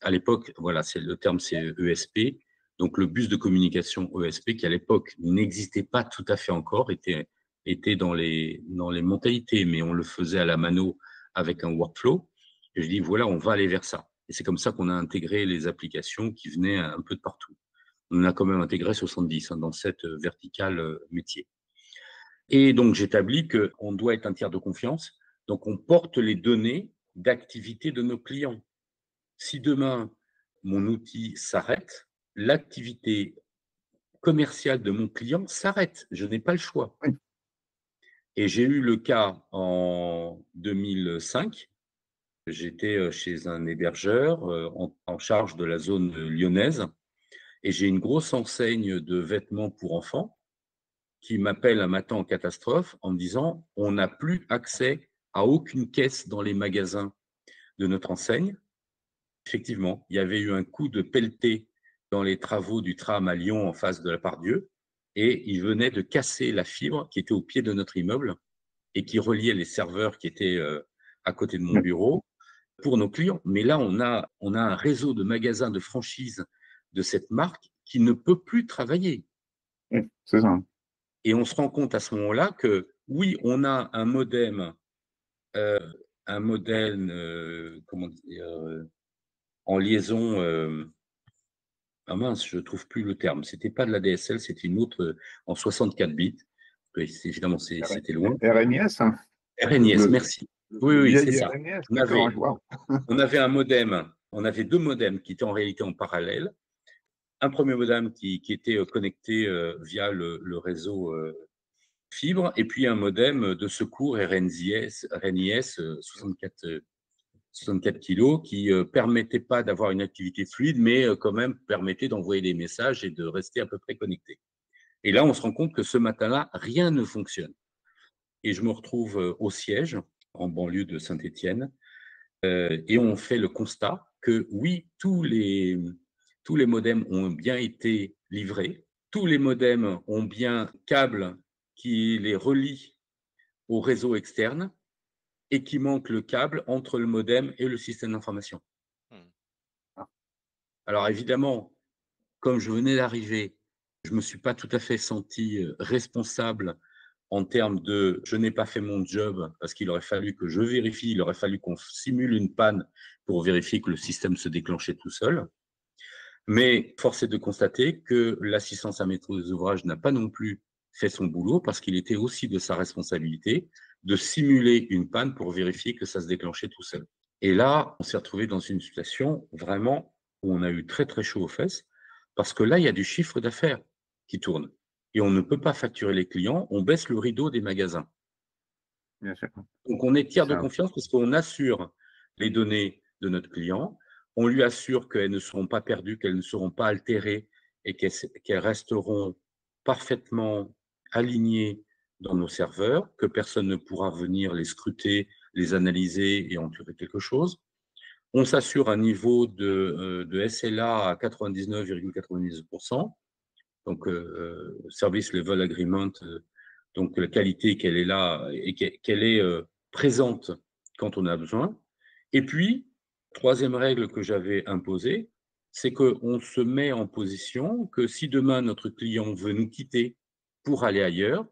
à l'époque, voilà, c'est le terme, c'est ESP, donc le bus de communication ESP qui, à l'époque, n'existait pas tout à fait encore, était dans les mentalités, mais on le faisait à la mano avec un workflow. Et je dis: «Voilà, on va aller vers ça». Et c'est comme ça qu'on a intégré les applications qui venaient un peu de partout. On en a quand même intégré 70, hein, dans cette verticale, métier. Et donc j'établis qu'on doit être un tiers de confiance, donc on porte les données d'activité de nos clients. Si demain, mon outil s'arrête, l'activité commerciale de mon client s'arrête. Je n'ai pas le choix. Oui. Et j'ai eu le cas en 2005. J'étais, chez un hébergeur, en charge de la zone, lyonnaise, et j'ai une grosse enseigne de vêtements pour enfants qui m'appelle un matin en catastrophe en me disant: «On n'a plus accès à aucune caisse dans les magasins de notre enseigne». Effectivement, il y avait eu un coup de pelleté dans les travaux du tram à Lyon en face de la Part-Dieu. et il venait de casser la fibre qui était au pied de notre immeuble et qui reliait les serveurs qui étaient à côté de mon bureau pour nos clients. Mais là, on a un réseau de magasins de franchise de cette marque qui ne peut plus travailler. C'est ça. Et on se rend compte à ce moment-là que oui, on a euh, un modem comment dire, en liaison. Ah mince, je trouve plus le terme. C'était pas de la DSL, c'était une autre en 64 bits. Évidemment, c'était loin. RNIS, hein. RNIS, merci. Oui, Le oui, c'est vieil ça. RNIS, On d'accord. avait, on avait un modem, on avait deux modems qui étaient en réalité en parallèle. Un premier modem qui était connecté via le réseau fibre, et puis un modem de secours RNIS 64 kilos qui permettait pas d'avoir une activité fluide, mais quand même permettait d'envoyer des messages et de rester à peu près connecté. Et là, on se rend compte que ce matin-là, rien ne fonctionne. Et je me retrouve au siège, en banlieue de Saint-Étienne, et on fait le constat que oui, tous les modems ont bien été livrés, tous les modems ont bien un câble qui les relie au réseau externe et qu'il manque le câble entre le modem et le système d'information. Alors évidemment, comme je venais d'arriver, je ne me suis pas tout à fait senti responsable en termes de je n'ai pas fait mon job parce qu'il aurait fallu que je vérifie, il aurait fallu qu'on simule une panne pour vérifier que le système se déclenchait tout seul. Mais force est de constater que l'assistance à maîtrise d'ouvrage n'a pas non plus fait son boulot parce qu'il était aussi de sa responsabilité de simuler une panne pour vérifier que ça se déclenchait tout seul. Et là, on s'est retrouvé dans une situation vraiment où on a eu très très chaud aux fesses parce que là, il y a du chiffre d'affaires qui tourne et on ne peut pas facturer les clients, on baisse le rideau des magasins. Bien sûr. Donc, on est tiers de confiance parce qu'on assure les données de notre client, on lui assure qu'elles ne seront pas perdues, qu'elles ne seront pas altérées et qu'elles resteront parfaitement alignées dans nos serveurs, que personne ne pourra venir les scruter, les analyser et en tirer quelque chose. On s'assure un niveau de SLA à 99,99%, donc Service Level Agreement, donc la qualité qu'elle est là et qu'elle est présente quand on a besoin. Et puis, troisième règle que j'avais imposée, c'est qu'on se met en position que si demain notre client veut nous quitter pour aller ailleurs,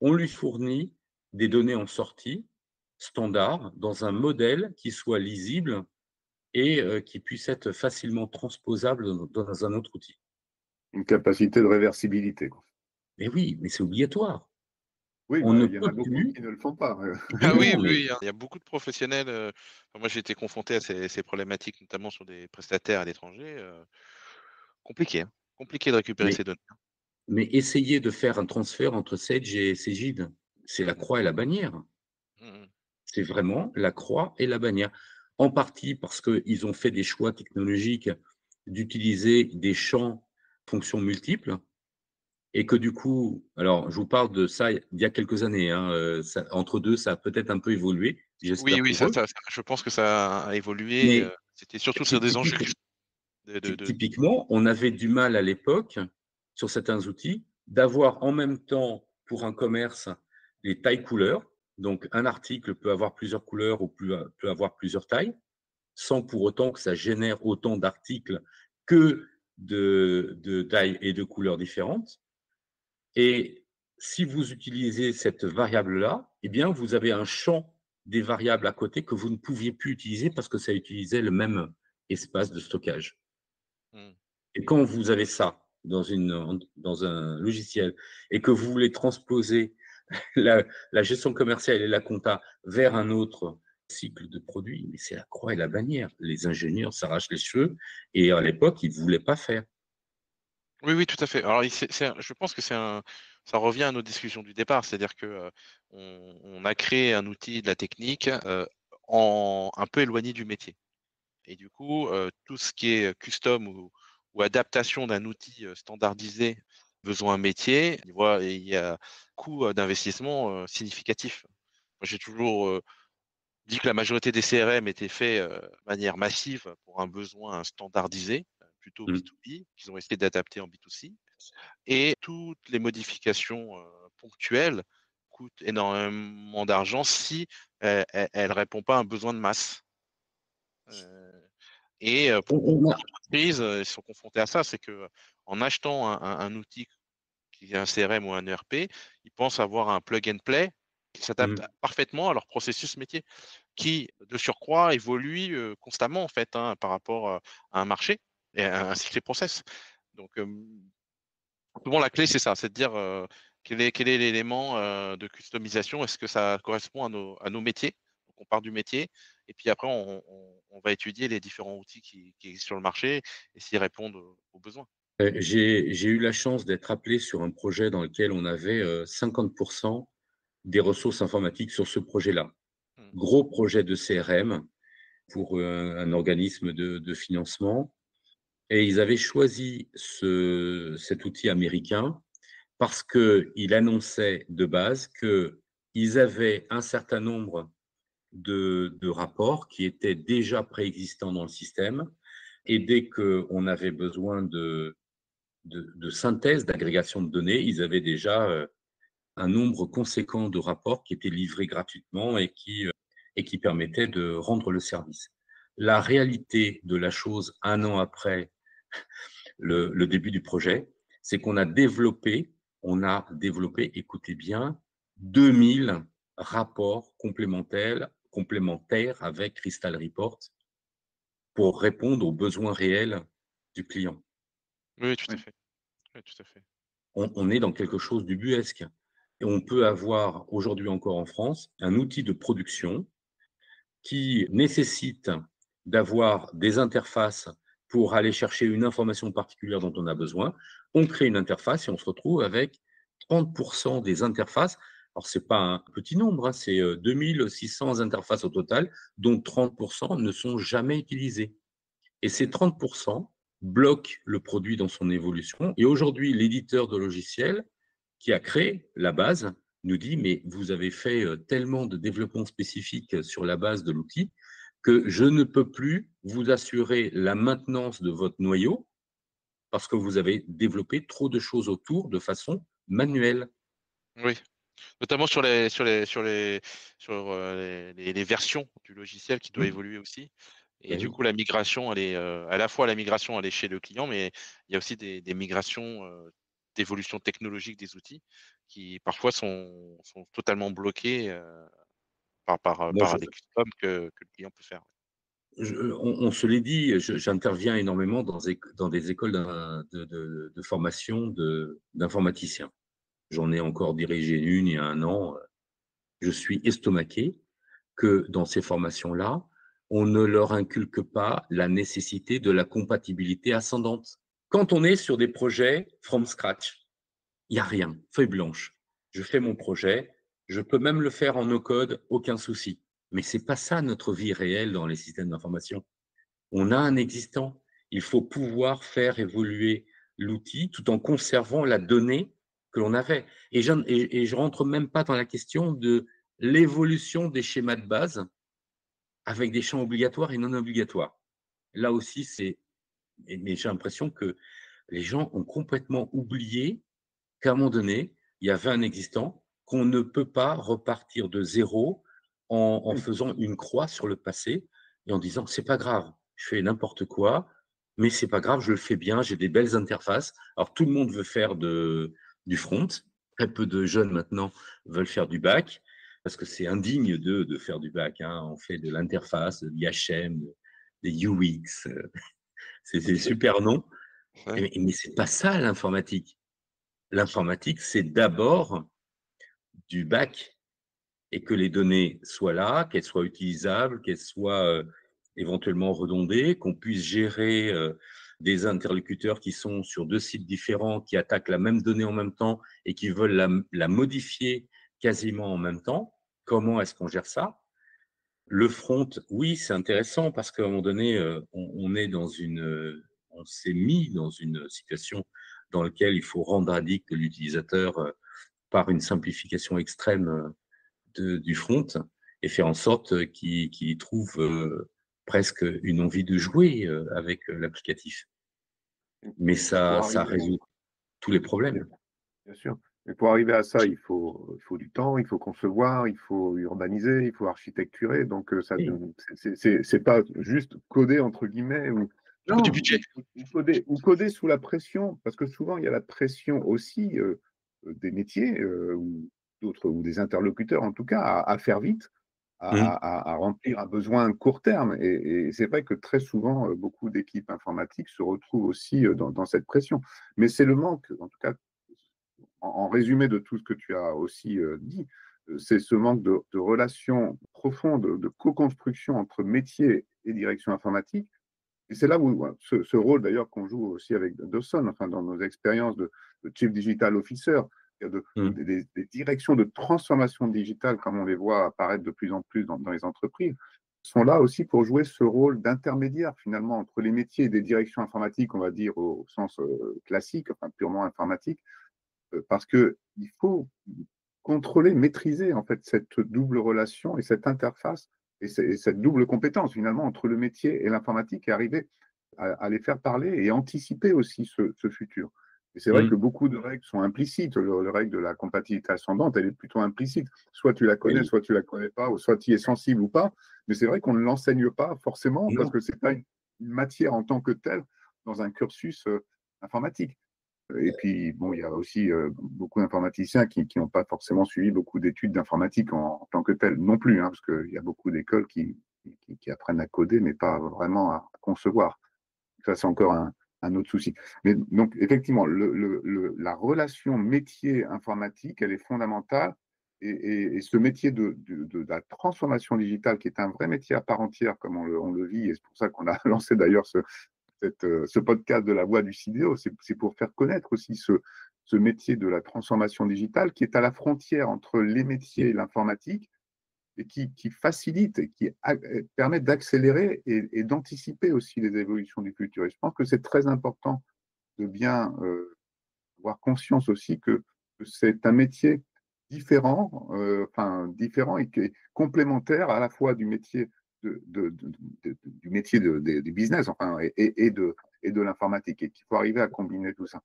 on lui fournit des données en sortie standard dans un modèle qui soit lisible et qui puisse être facilement transposable dans un autre outil. Une capacité de réversibilité, quoi. Mais oui, mais c'est obligatoire. Oui, On ne il y en a peut beaucoup plus. qui ne le font pas. Ah oui, Non, mais oui, il y a beaucoup de professionnels. Moi, j'ai été confronté à ces problématiques, notamment sur des prestataires à l'étranger. Compliqué, hein. Compliqué de récupérer Mais, ces données. mais essayer de faire un transfert entre Sage et Cegid, c'est la croix et la bannière. Mmh. C'est vraiment la croix et la bannière. En partie parce qu'ils ont fait des choix technologiques d'utiliser des champs fonctions multiples et que du coup, alors je vous parle de ça il y a quelques années, hein, entre deux, ça a peut-être un peu évolué, Oui, j'espère oui, pour eux. je pense que ça a évolué. Mais C'était surtout sur des enjeux de typiquement, on avait du mal à l'époque, sur certains outils, d'avoir en même temps, pour un commerce, les tailles couleurs. Donc, un article peut avoir plusieurs couleurs ou peut avoir plusieurs tailles, sans pour autant que ça génère autant d'articles que de tailles et de couleurs différentes. Et si vous utilisez cette variable-là, eh bien, vous avez un champ des variables à côté que vous ne pouviez plus utiliser parce que ça utilisait le même espace de stockage. Mmh. Et quand vous avez ça dans un logiciel et que vous voulez transposer la gestion commerciale et la compta vers un autre cycle de produits, mais c'est la croix et la bannière. Les ingénieurs s'arrachent les cheveux et à l'époque, ils ne voulaient pas faire. Oui, oui, tout à fait. Alors, je pense que ça revient à nos discussions du départ, c'est-à-dire que on a créé un outil de la technique un peu éloigné du métier. Et du coup, tout ce qui est custom ou adaptation d'un outil standardisé besoin métier, il y a coût d'investissement significatif. Moi, j'ai toujours dit que la majorité des CRM étaient faits de manière massive pour un besoin standardisé, plutôt Mm. B2B, qu'ils ont essayé d'adapter en B2C. et toutes les modifications, ponctuelles coûtent énormément d'argent si elles répond pas à un besoin de masse. Heu pour On beaucoup a d'entreprises, ils sont confrontés à ça. C'est qu'en achetant un outil qui est un CRM ou un ERP, ils pensent avoir un plug and play qui s'adapte mmh, parfaitement à leur processus métier, qui, de surcroît, évolue, constamment en fait, hein, par rapport, à un marché et ainsi que les process. Donc, souvent la clé c'est ça, c'est de dire, quel est l'élément, de customisation? Est-ce que ça correspond à nos métiers? Donc on part du métier et puis après on va étudier les différents outils qui existent sur le marché et s'ils répondent aux besoins. j'ai eu la chance d'être appelé sur un projet dans lequel on avait, 50 des ressources informatiques sur ce projet-là. Mmh. Gros projet de CRM pour, un organisme de financement, et ils avaient choisi cet outil américain parce qu'il annonçait de base qu'ils avaient un certain nombre de rapports qui étaient déjà préexistants dans le système, et dès qu'on avait besoin de synthèse, d'agrégation de données, ils avaient déjà, un nombre conséquent de rapports qui étaient livrés gratuitement et qui permettaient de rendre le service. La réalité de la chose, un an après le début du projet, c'est on a développé, écoutez bien, 2000 rapports complémentaires avec Crystal Report pour répondre aux besoins réels du client. Oui, tout à Oui. fait. Oui, tout à fait. On est dans quelque chose d'ubuesque. Et on peut avoir aujourd'hui encore en France un outil de production qui nécessite d'avoir des interfaces pour aller chercher une information particulière dont on a besoin. On crée une interface et on se retrouve avec 30% des interfaces. Alors, ce n'est pas un petit nombre, hein, c'est 2600 interfaces au total, dont 30% ne sont jamais utilisées. Et ces 30% bloquent le produit dans son évolution. Et aujourd'hui, l'éditeur de logiciels qui a créé la base nous dit, mais vous avez fait tellement de développement spécifique sur la base de l'outil que je ne peux plus vous assurer la maintenance de votre noyau parce que vous avez développé trop de choses autour de façon manuelle. Oui, notamment les versions du logiciel qui doit Mmh, évoluer aussi et ben du oui. coup la migration elle est, à la fois la migration elle est chez le client, mais il y a aussi des migrations, d'évolution technologique des outils qui parfois sont totalement bloqués, Moi, par des customs que le client peut faire. on se l'est dit, j'interviens énormément dans des écoles de formation d'informaticiens. J'en ai encore dirigé une il y a un an. Je suis estomaqué que dans ces formations-là, on ne leur inculque pas la nécessité de la compatibilité ascendante. Quand on est sur des projets from scratch, il n'y a rien, feuille blanche. Je fais mon projet, je peux même le faire en no-code, aucun souci. Mais c'est pas ça notre vie réelle dans les systèmes d'information. On a un existant. Il faut pouvoir faire évoluer l'outil tout en conservant la donnée que l'on avait. Et je rentre même pas dans la question de l'évolution des schémas de base avec des champs obligatoires et non obligatoires. Là aussi, mais j'ai l'impression que les gens ont complètement oublié qu'à un moment donné, il y avait un existant, qu'on ne peut pas repartir de zéro en Oui. faisant une croix sur le passé et en disant c'est pas grave, je fais n'importe quoi, mais c'est pas grave, je le fais bien, j'ai des belles interfaces. Alors tout le monde veut faire du front, très peu de jeunes maintenant veulent faire du back parce que c'est indigne de faire du back, hein. On fait de l'interface, de l'IHM, des UX, c'est des super noms, Ouais. mais c'est pas ça l'informatique. L'informatique, c'est d'abord du back et que les données soient là, qu'elles soient utilisables, qu'elles soient éventuellement redondées, qu'on puisse gérer des interlocuteurs qui sont sur deux sites différents, qui attaquent la même donnée en même temps et qui veulent la modifier quasiment en même temps. Comment est-ce qu'on gère ça? Le front, oui, c'est intéressant parce qu'à un moment donné, on est on s'est mis dans une situation dans laquelle il faut rendre addict l'utilisateur par une simplification extrême du front et faire en sorte qu'il trouve presque une envie de jouer avec l'applicatif. Mais Pour ça arriver, résout. tous les problèmes. Bien sûr. Mais pour arriver à ça, il faut du temps, il faut concevoir, il faut urbaniser, il faut architecturer. Donc, Et, c'est pas juste coder, entre guillemets, Il faut du non, budget. ou coder sous la pression, parce que souvent, il y a la pression aussi des métiers ou d'autres, ou des interlocuteurs, en tout cas, à faire vite, hum, à remplir un besoin court terme. Et c'est vrai que très souvent, beaucoup d'équipes informatiques se retrouvent aussi dans cette pression. Mais c'est le manque, en tout cas, en résumé de tout ce que tu as aussi dit, c'est ce manque de relations profondes, de co-construction entre métier et direction informatique. Et c'est là où ce rôle d'ailleurs qu'on joue aussi avec Dawson, enfin dans nos expériences de Chief Digital Officer, ou hum, des directions de transformation digitale, comme on les voit apparaître de plus en plus dans les entreprises, sont là aussi pour jouer ce rôle d'intermédiaire finalement entre les métiers et des directions informatiques, on va dire au sens classique, enfin purement informatique, parce qu'il faut contrôler, maîtriser en fait cette double relation et cette interface et cette double compétence finalement entre le métier et l'informatique et arriver à les faire parler et anticiper aussi ce futur. Et c'est vrai que hum. beaucoup de règles sont implicites. Le règle de la compatibilité ascendante, elle est plutôt implicite. Soit tu la connais, Oui, soit tu la connais pas, ou soit tu y es sensible ou pas. Mais c'est vrai qu'on ne l'enseigne pas forcément parce non, que c'est pas une matière en tant que telle dans un cursus informatique. Et puis, bon, il y a aussi beaucoup d'informaticiens qui n'ont pas forcément suivi beaucoup d'études d'informatique en tant que telles non plus, hein, parce qu'il y a beaucoup d'écoles qui apprennent à coder, mais pas vraiment à concevoir. Ça, c'est encore un autre souci. Mais donc, effectivement, la relation métier-informatique, elle est fondamentale. Et ce métier de la transformation digitale, qui est un vrai métier à part entière, comme on le vit, et c'est pour ça qu'on a lancé d'ailleurs ce podcast de la voix du CIDEO, c'est pour faire connaître aussi ce métier de la transformation digitale qui est à la frontière entre les métiers et l'informatique et qui facilite et qui permet d'accélérer et d'anticiper aussi les évolutions du futur. Et je pense que c'est très important de bien avoir conscience aussi que c'est un métier différent, différent et qui est complémentaire à la fois du métier du métier du business, enfin, et de l'informatique, et qu'il faut arriver à combiner tout ça.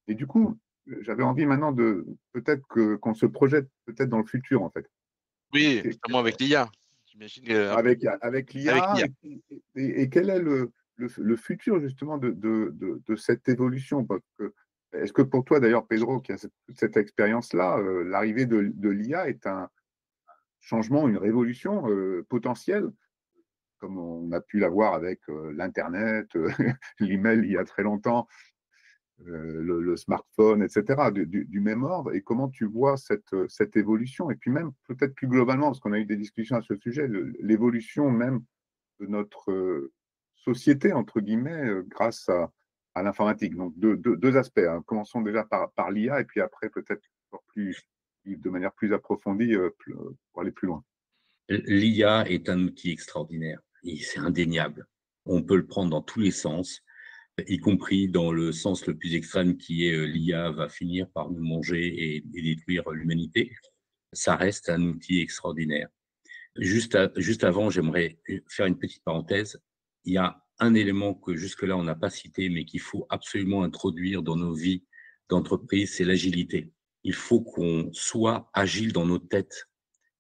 Et du coup, j'avais envie maintenant de peut-être qu'on se projette peut-être dans le futur en fait. Oui, notamment avec l'IA. J'imagine Avec avec l'IA l'IA. et quel est le futur justement de cette évolution? Parce que, est-ce que pour toi d'ailleurs, Pedro, qui a cette expérience-là, l'arrivée de l'IA est un changement, une révolution potentielle, comme on a pu l'avoir avec l'Internet, l'email il y a très longtemps, le smartphone, etc., du même ordre, et comment tu vois cette évolution, et puis même peut-être plus globalement, parce qu'on a eu des discussions à ce sujet, l'évolution même de notre société, entre guillemets, grâce à l'informatique. Donc, deux aspects, hein. Commençons déjà par l'IA, et puis après, peut-être de manière plus approfondie, pour aller plus loin. l'IA est un outil extraordinaire et c'est indéniable. On peut le prendre dans tous les sens, y compris dans le sens le plus extrême qui est l'IA va finir par nous manger et détruire l'humanité. Ça reste un outil extraordinaire. Juste avant, j'aimerais faire une petite parenthèse. Il y a un élément que jusque-là, on n'a pas cité, mais qu'il faut absolument introduire dans nos vies d'entreprise, c'est l'agilité. Il faut qu'on soit agile dans nos têtes,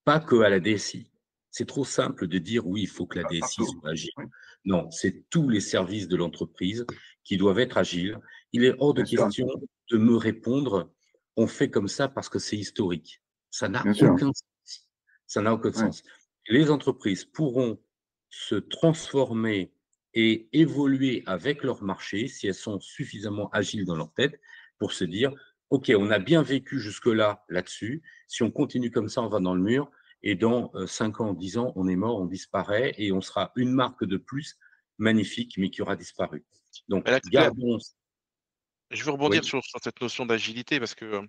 pas que à la DSI. C'est trop simple de dire oui, il faut que la DSI Partout. soit agile. Oui, Non, c'est tous les services de l'entreprise qui doivent être agiles. Il est hors de bien sûr, question de me répondre, on fait comme ça parce que c'est historique. Ça n'a bien sûr. aucun sens. Ça n'a aucun Oui, sens. Les entreprises pourront se transformer et évoluer avec leur marché si elles sont suffisamment agiles dans leur tête pour se dire, OK, on a bien vécu jusque-là là-dessus. Si on continue comme ça, on va dans le mur. Et dans 5 ans, 10 ans, on est mort, on disparaît et on sera une marque de plus magnifique, mais qui aura disparu. Donc, Mais là, gardons. je veux rebondir Oui, sur cette notion d'agilité parce que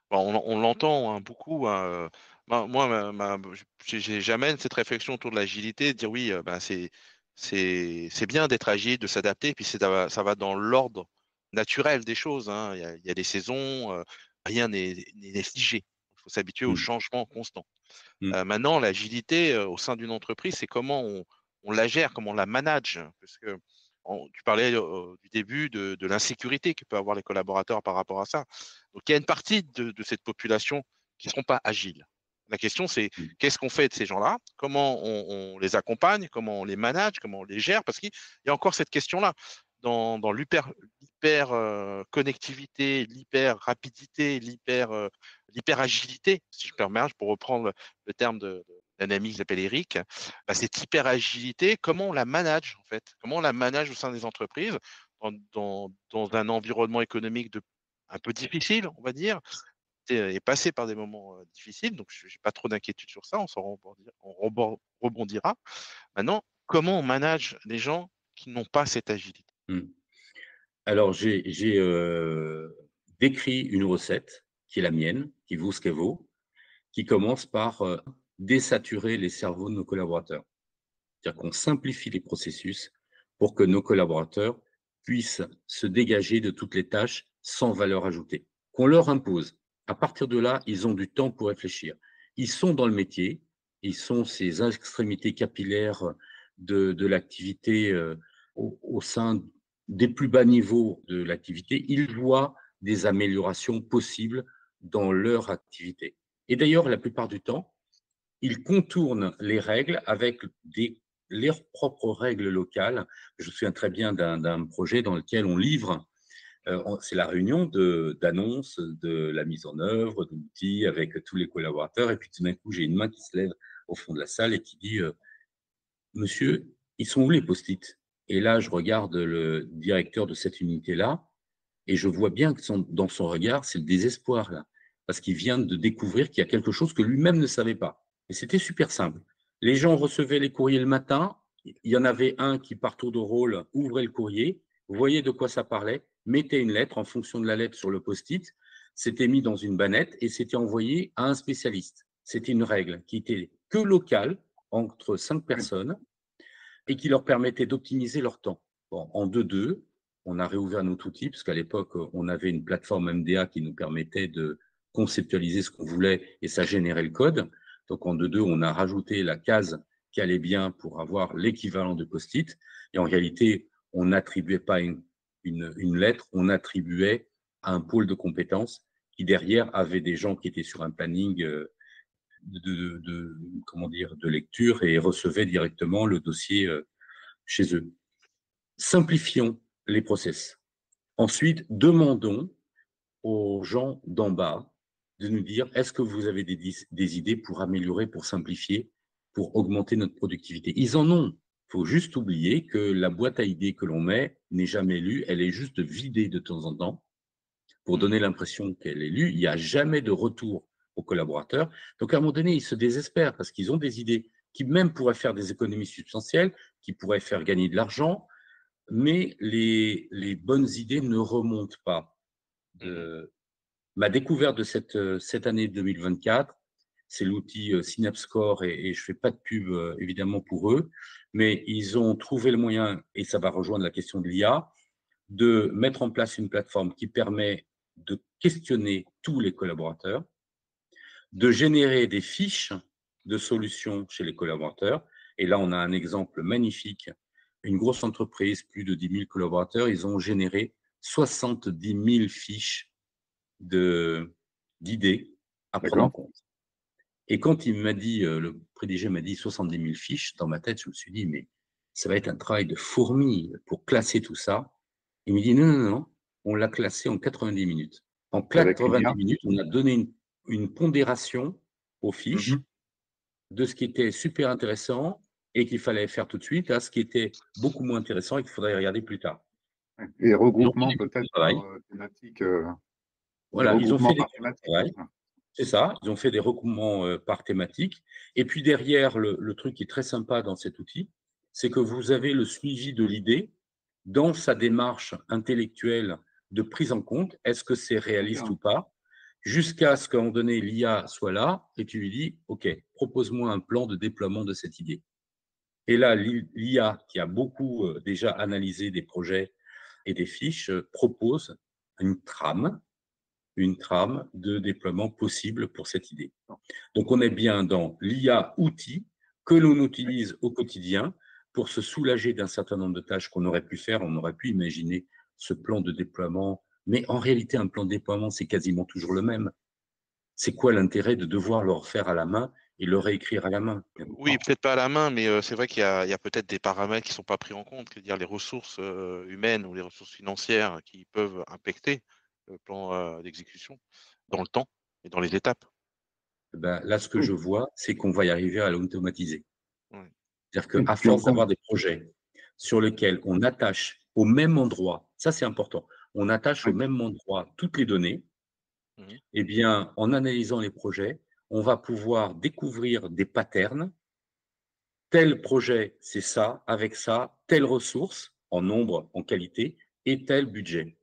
bon, on l'entend hein, beaucoup. Hein, moi, j'amène cette réflexion autour de l'agilité, de dire oui, ben, c'est bien d'être agile, de s'adapter, puis ça va dans l'ordre naturel des choses. Hein. Il y a des saisons, rien n'est figé. Il faut s'habituer au mm, changement constant. mm, Maintenant, l'agilité au sein d'une entreprise, c'est comment on la gère, comment on la manage. Parce que Tu parlais du début de l'insécurité que peuvent avoir les collaborateurs par rapport à ça. Donc, il y a une partie de cette population qui ne seront pas agiles. La question, c'est qu'est-ce qu'on fait de ces gens-là? Comment on les accompagne? Comment on les manage? Comment on les gère? Parce qu'il y a encore cette question-là. Dans l'hyper connectivité, l'hyper rapidité, l'hyper agilité, si je permets, pour reprendre le terme d'un ami qui s'appelle Eric, bah, cette hyper agilité, comment on la manage en fait? Comment on la manage au sein des entreprises dans un environnement économique un peu difficile, on va dire, est passé par des moments difficiles, donc je n'ai pas trop d'inquiétude sur ça, rebondira. Maintenant, comment on manage les gens qui n'ont pas cette agilité? Alors, j'ai décrit une recette qui est la mienne, qui vaut ce qu'elle vaut, qui commence par désaturer les cerveaux de nos collaborateurs. C'est-à-dire qu'on simplifie les processus pour que nos collaborateurs puissent se dégager de toutes les tâches sans valeur ajoutée, qu'on leur impose. À partir de là, ils ont du temps pour réfléchir. Ils sont dans le métier, ils sont ces extrémités capillaires de l'activité au sein des plus bas niveaux de l'activité. Ils voient des améliorations possibles dans leur activité. Et d'ailleurs, la plupart du temps, ils contournent les règles avec leurs propres règles locales. Je me souviens très bien d'un projet dans lequel on livre, c'est la réunion d'annonces, de la mise en œuvre, de l'outil avec tous les collaborateurs. Et puis tout d'un coup, j'ai une main qui se lève au fond de la salle et qui dit Monsieur, ils sont où les post-it? Et là, je regarde le directeur de cette unité-là et je vois bien que dans son regard, c'est le désespoir, là, parce qu'il vient de découvrir qu'il y a quelque chose que lui-même ne savait pas. Et c'était super simple. Les gens recevaient les courriers le matin, il y en avait un qui, par tour de rôle, ouvrait le courrier, voyait de quoi ça parlait, mettait une lettre en fonction de la lettre sur le post-it, c'était mis dans une bannette et c'était envoyé à un spécialiste. C'était une règle qui était que locale, entre 5 personnes, et qui leur permettait d'optimiser leur temps. Bon, en 2.2, on a réouvert notre outil, parce qu'à l'époque, on avait une plateforme MDA qui nous permettait de conceptualiser ce qu'on voulait et ça générait le code. Donc en 2.2, on a rajouté la case qui allait bien pour avoir l'équivalent de post-it. Et en réalité, on n'attribuait pas une lettre, on attribuait à un pôle de compétences qui derrière avait des gens qui étaient sur un planning de lecture et recevaient directement le dossier chez eux. Simplifions les process. Ensuite, demandons aux gens d'en bas de nous dire est-ce que vous avez des idées pour améliorer, pour simplifier, pour augmenter notre productivité. Ils en ont. Il faut juste oublier que la boîte à idées que l'on met n'est jamais lue, elle est juste vidée de temps en temps pour donner l'impression qu'elle est lue. Il n'y a jamais de retour aux collaborateurs. Donc, à un moment donné, ils se désespèrent parce qu'ils ont des idées qui même pourraient faire des économies substantielles, qui pourraient faire gagner de l'argent, mais les bonnes idées ne remontent pas. Ma découverte de cette année 2024, c'est l'outil Synapse Core et je ne fais pas de pub évidemment pour eux, mais ils ont trouvé le moyen, et ça va rejoindre la question de l'IA, de mettre en place une plateforme qui permet de questionner tous les collaborateurs, de générer des fiches de solutions chez les collaborateurs. Et là, on a un exemple magnifique. Une grosse entreprise, plus de 10 000 collaborateurs, ils ont généré 70 000 fiches d'idées à prendre en compte. Et quand il m'a dit, le PDG m'a dit 70 000 fiches, dans ma tête, je me suis dit, mais ça va être un travail de fourmi pour classer tout ça. Il me dit, non, on l'a classé en 90 minutes. En 90 minutes, on a donné une pondération aux fiches de ce qui était super intéressant et qu'il fallait faire tout de suite à ce qui était beaucoup moins intéressant et qu'il faudrait regarder plus tard. Et regroupement peut-être par thématique. Voilà, ils ont fait des thématiques. C'est ça, ils ont fait des regroupements par thématique. Et puis derrière, le truc qui est très sympa dans cet outil, c'est que vous avez le suivi de l'idée dans sa démarche intellectuelle de prise en compte. Est-ce que c'est réaliste ou pas? Jusqu'à ce qu'à un moment donné, l'IA soit là et tu lui dis, OK, propose-moi un plan de déploiement de cette idée. Et là, l'IA, qui a beaucoup déjà analysé des projets et des fiches, propose une trame de déploiement possible pour cette idée. Donc, on est bien dans l'IA outil que l'on utilise au quotidien pour se soulager d'un certain nombre de tâches qu'on aurait pu faire. On aurait pu imaginer ce plan de déploiement, mais en réalité, un plan de déploiement, c'est quasiment toujours le même. C'est quoi l'intérêt de devoir le refaire à la main et le réécrire à la main? Oui, peut-être pas à la main, mais c'est vrai qu'il y a peut-être des paramètres qui ne sont pas pris en compte, c'est-à-dire les ressources humaines ou les ressources financières qui peuvent impacter le plan d'exécution dans le temps et dans les étapes. Ben, là, ce que Oui, je vois, c'est qu'on va y arriver à l'automatiser. Ouais. C'est-à-dire oui. qu'à Puis force d'avoir des projets sur lesquels on attache au même endroit, ça c'est important, on attache au ouais, même endroit toutes les données, Mhm. eh bien, en analysant les projets, on va pouvoir découvrir des patterns. Tel projet, c'est ça, avec ça, telle ressource, en nombre, en qualité, et tel budget.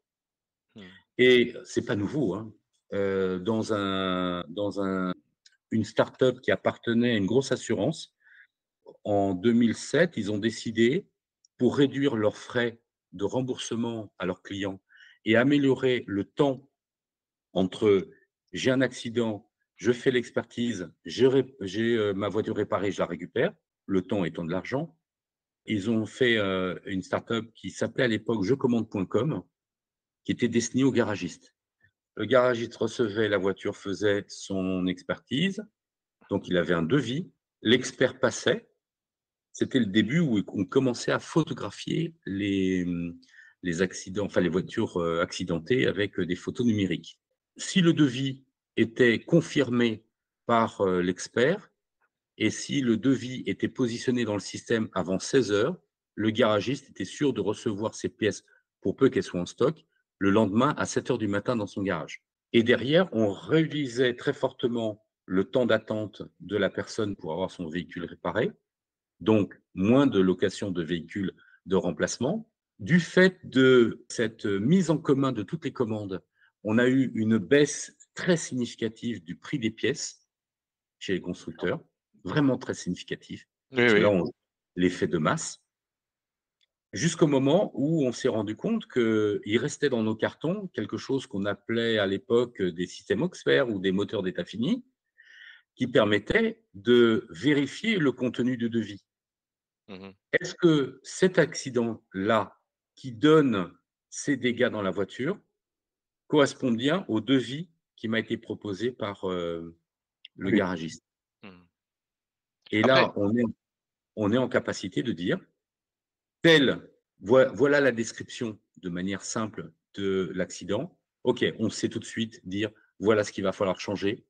Mhm. Et c'est pas nouveau, hein. Une start-up qui appartenait à une grosse assurance, en 2007, ils ont décidé, pour réduire leurs frais de remboursement à leurs clients et améliorer le temps entre j'ai un accident, je fais l'expertise, j'ai ma voiture réparée, je la récupère, le temps étant de l'argent. Ils ont fait une start-up qui s'appelait à l'époque jecommande.com, qui était destinée aux garagistes. Le garagiste recevait la voiture, faisait son expertise, donc il avait un devis, l'expert passait. C'était le début où on commençait à photographier les accidents, enfin les voitures accidentées avec des photos numériques. Si le devis était confirmé par l'expert et si le devis était positionné dans le système avant 16 heures, le garagiste était sûr de recevoir ses pièces, pour peu qu'elles soient en stock, le lendemain à 7 heures du matin dans son garage. Et derrière, on réduisait très fortement le temps d'attente de la personne pour avoir son véhicule réparé, donc moins de location de véhicules de remplacement. Du fait de cette mise en commun de toutes les commandes, on a eu une baisse très significative du prix des pièces chez les constructeurs, vraiment très significative, Oui, parce que oui. là, on l'effet de masse, jusqu'au moment où on s'est rendu compte qu'il restait dans nos cartons quelque chose qu'on appelait à l'époque des systèmes Oxford ou des moteurs d'état fini, qui permettaient de vérifier le contenu du devis. Mhm. Est-ce que cet accident-là, qui donne ces dégâts dans la voiture, correspond bien au devis qui m'a été proposé par le oui, garagiste? Mhm. Et Après, là, on est en capacité de dire, voilà la description de manière simple de l'accident. OK, on sait tout de suite dire, voilà ce qu'il va falloir changer.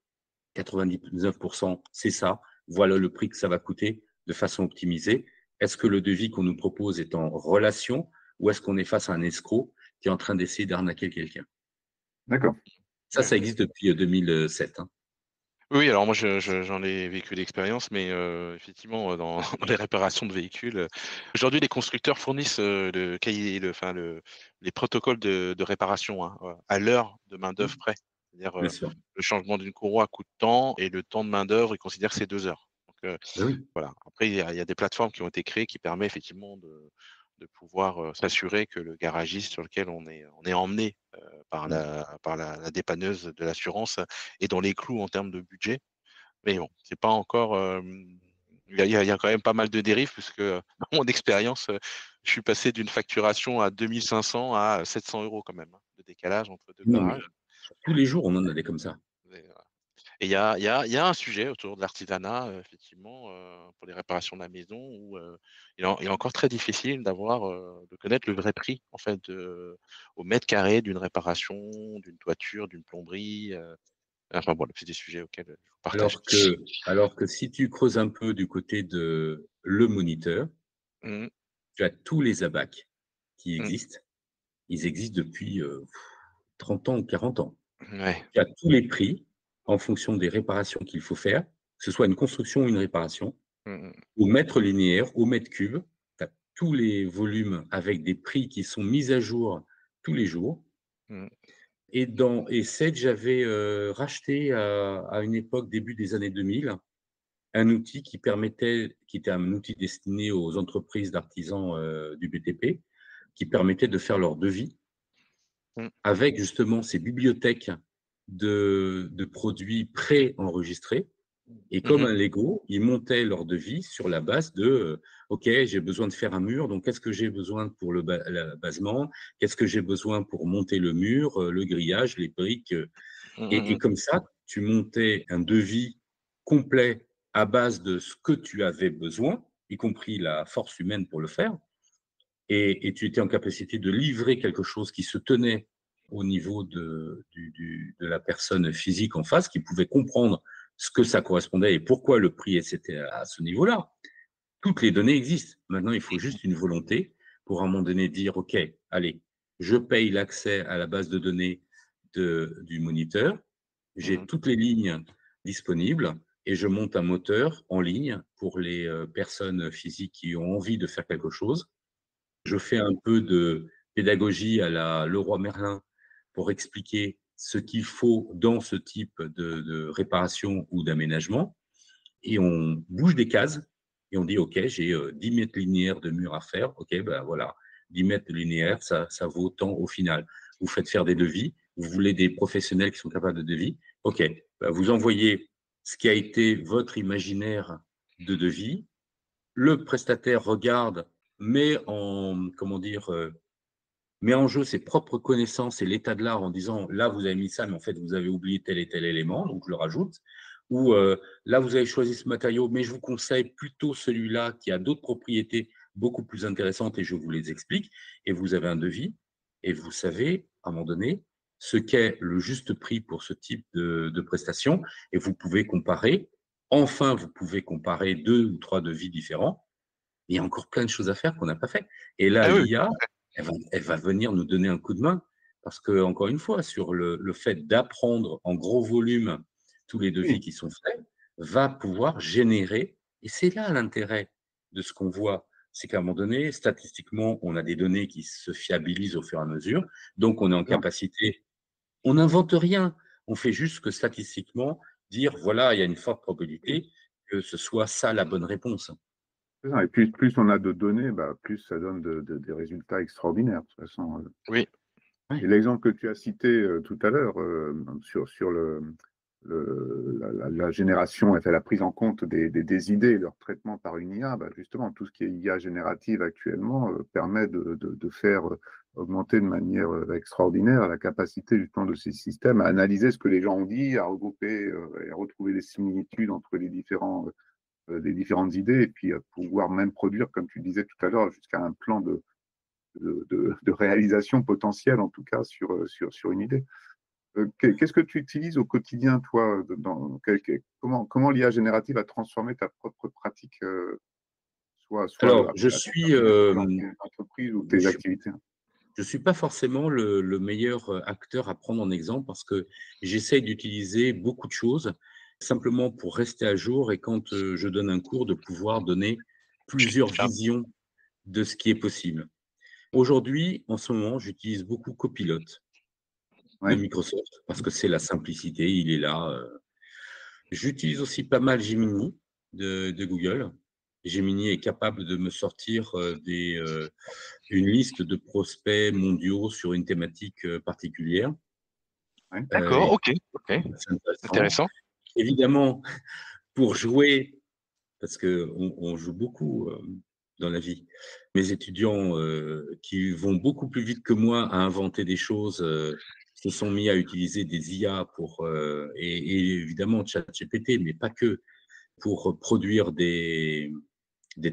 99%, c'est ça. Voilà le prix que ça va coûter de façon optimisée. Est-ce que le devis qu'on nous propose est en relation ou est-ce qu'on est face à un escroc qui est en train d'essayer d'arnaquer quelqu'un? d'accord. Ça existe depuis 2007, hein. oui, alors moi j'en ai vécu l'expérience, mais effectivement dans, dans les réparations de véhicules, aujourd'hui les constructeurs fournissent le cahier, les protocoles de réparation hein, à l'heure de main d'œuvre près. C'est-à-dire Bien sûr. le changement d'une courroie coûte temps et le temps de main d'œuvre ils considèrent que c'est 2 heures. Donc Ben oui. voilà. Après il y a des plateformes qui ont été créées qui permettent effectivement de pouvoir s'assurer que le garagiste sur lequel on est emmené par la dépanneuse de l'assurance est dans les clous en termes de budget. Mais bon, c'est pas encore. Il y a quand même pas mal de dérives, puisque dans mon expérience, je suis passé d'une facturation à 2500 à 700 euros quand même, hein, de décalage entre deux Non, mais garages. tous les jours, on en a des comme ça. Et il y a un sujet autour de l'artisanat, effectivement, pour les réparations de la maison, où il est encore très difficile de connaître le vrai prix, en fait, au mètre carré d'une réparation, d'une toiture, d'une plomberie. Enfin bon, c'est des sujets auxquels je vous partage. Alors que si tu creuses un peu du côté de le moniteur, Mmh, tu as tous les abacs qui mmh, existent. Ils existent depuis 30 ans ou 40 ans. ouais. Tu as tous les prix en fonction des réparations qu'il faut faire, que ce soit une construction ou une réparation, Mmh mh. au mètre linéaire, au mètre cube. Tu as tous les volumes avec des prix qui sont mis à jour tous les jours. Mmh. Et Sage j'avais racheté à une époque, début des années 2000, un outil qui était un outil destiné aux entreprises d'artisans du BTP, qui permettait de faire leur devis Mmh. avec justement ces bibliothèques de produits pré-enregistrés. Et comme un Lego, ils montaient leur devis sur la base de OK, j'ai besoin de faire un mur, donc qu'est-ce que j'ai besoin pour le basement? Qu'est-ce que j'ai besoin pour monter le mur, le grillage, les briques, et comme ça, tu montais un devis complet à base de ce que tu avais besoin, y compris la force humaine pour le faire, et tu étais en capacité de livrer quelque chose qui se tenait au niveau de la personne physique en face, qui pouvait comprendre ce que ça correspondait et pourquoi le prix était à ce niveau-là. Toutes les données existent. Maintenant, il faut juste une volonté pour à un moment donné dire, OK, allez, je paye l'accès à la base de données du moniteur, j'ai toutes les lignes disponibles et je monte un moteur en ligne pour les personnes physiques qui ont envie de faire quelque chose. Je fais un peu de pédagogie à la Leroy Merlin pour expliquer ce qu'il faut dans ce type de réparation ou d'aménagement. Et on bouge des cases et on dit, OK, j'ai 10 mètres linéaires de mur à faire. OK, ben voilà, 10 mètres linéaires, ça vaut tant au final. Vous faites faire des devis. Vous voulez des professionnels qui sont capables de devis. OK, ben vous envoyez ce qui a été votre imaginaire de devis. Le prestataire regarde, met en, comment dire, met en jeu ses propres connaissances et l'état de l'art en disant, là, vous avez mis ça, mais en fait, vous avez oublié tel et tel élément, donc je le rajoute. Ou là, vous avez choisi ce matériau, mais je vous conseille plutôt celui-là qui a d'autres propriétés beaucoup plus intéressantes et je vous les explique. Et vous avez un devis et vous savez, à un moment donné, ce qu'est le juste prix pour ce type de prestation et vous pouvez comparer. Enfin, vous pouvez comparer 2 ou 3 devis différents. Il y a encore plein de choses à faire qu'on n'a pas fait. Et là, Ah oui, l'IA, elle va venir nous donner un coup de main parce que, encore une fois, sur le fait d'apprendre en gros volume tous les devis Oui, qui sont faits, va pouvoir générer, et c'est là l'intérêt de ce qu'on voit, c'est qu'à un moment donné, statistiquement, on a des données qui se fiabilisent au fur et à mesure, donc on est en c'est ça. capacité, on n'invente rien, on fait juste que statistiquement, dire, voilà, il y a une forte Oui, probabilité que ce soit ça la bonne réponse. c'est ça. Et plus on a de données, plus ça donne des résultats extraordinaires, de toute façon. oui. Et Ouais. l'exemple que tu as cité tout à l'heure sur la génération, enfin, la prise en compte des idées et leur traitement par une IA, justement, tout ce qui est IA générative actuellement permet de faire augmenter de manière extraordinaire la capacité justement de ces systèmes à analyser ce que les gens ont dit, à regrouper et à retrouver des similitudes entre les différentes idées et puis pouvoir même produire, comme tu disais tout à l'heure, jusqu'à un plan de réalisation potentielle, en tout cas, sur une idée. Qu'est-ce que tu utilises au quotidien, toi comment l'IA générative a transformé ta propre pratique, soit Alors, à titre personnel dans tes entreprises ou tes je activités? je suis pas forcément le meilleur acteur à prendre en exemple parce que j'essaye d'utiliser beaucoup de choses simplement pour rester à jour et quand je donne un cours, de pouvoir donner plusieurs Ah, visions de ce qui est possible. Aujourd'hui, en ce moment, j'utilise beaucoup Copilot de Oui, Microsoft parce que c'est la simplicité, il est là. J'utilise aussi pas mal Gemini de Google. Gemini est capable de me sortir une liste de prospects mondiaux sur une thématique particulière. oui, d'accord, Et ok, ok, c'est intéressant. intéressant. Évidemment, pour jouer, parce qu'on joue beaucoup dans la vie, mes étudiants qui vont beaucoup plus vite que moi à inventer des choses se sont mis à utiliser des IA et évidemment ChatGPT, mais pas que, pour produire des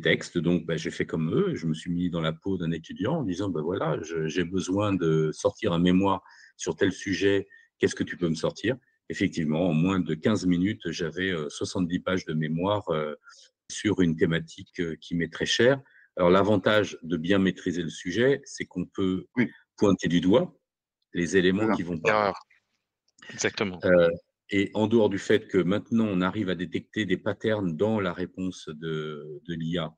textes. Donc, j'ai fait comme eux. Je me suis mis dans la peau d'un étudiant en disant, voilà, j'ai besoin de sortir un mémoire sur tel sujet. Qu'est-ce que tu peux me sortir? Effectivement, en moins de 15 minutes, j'avais 70 pages de mémoire sur une thématique qui m'est très chère. Alors, l'avantage de bien maîtriser le sujet, c'est qu'on peut oui, pointer du doigt les c'est éléments ça. qui vont pas. Erreur, exactement. Euh, et en dehors du fait que maintenant, on arrive à détecter des patterns dans la réponse de l'IA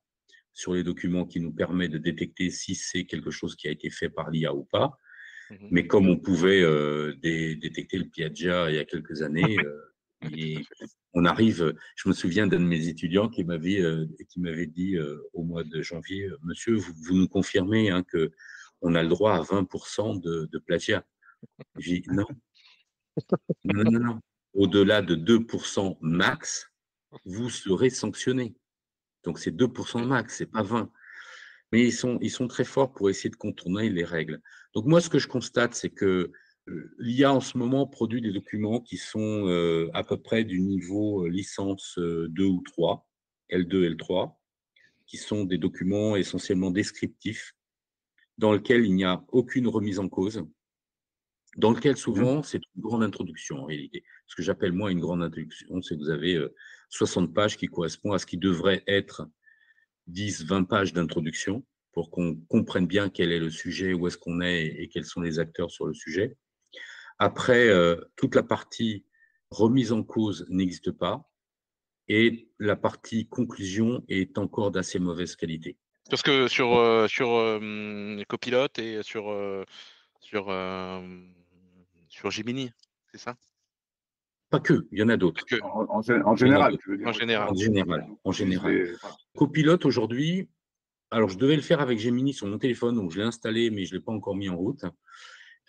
sur les documents qui nous permet de détecter si c'est quelque chose qui a été fait par l'IA ou pas. Mhm. Mais comme on pouvait détecter le plagiat il y a quelques années, et on arrive, je me souviens d'un de mes étudiants qui m'avait dit au mois de janvier, Monsieur, vous nous confirmez que on a le droit à 20% de plagiat. J'ai dit non, non, non, non. Au-delà de 2% max, vous serez sanctionné. Donc, c'est 2% max, c'est pas 20. Mais ils sont très forts pour essayer de contourner les règles. Donc, moi, ce que je constate, c'est que l'IA, en ce moment, produit des documents qui sont à peu près du niveau licence 2 ou 3, L2, L3, qui sont des documents essentiellement descriptifs, dans lesquels il n'y a aucune remise en cause, dans lequel souvent c'est une grande introduction en réalité. Ce que j'appelle moi une grande introduction, c'est que vous avez 60 pages qui correspondent à ce qui devrait être 10, 20 pages d'introduction pour qu'on comprenne bien quel est le sujet, où est-ce qu'on est et quels sont les acteurs sur le sujet. Après, toute la partie remise en cause n'existe pas et la partie conclusion est encore d'assez mauvaise qualité. Parce que sur Copilot et sur, sur Gemini, c'est ça? Pas que, il y en a d'autres. Que, En général, tu veux dire. en général. En général. Copilot aujourd'hui, alors je devais le faire avec Gemini sur mon téléphone, donc je l'ai installé, mais je ne l'ai pas encore mis en route.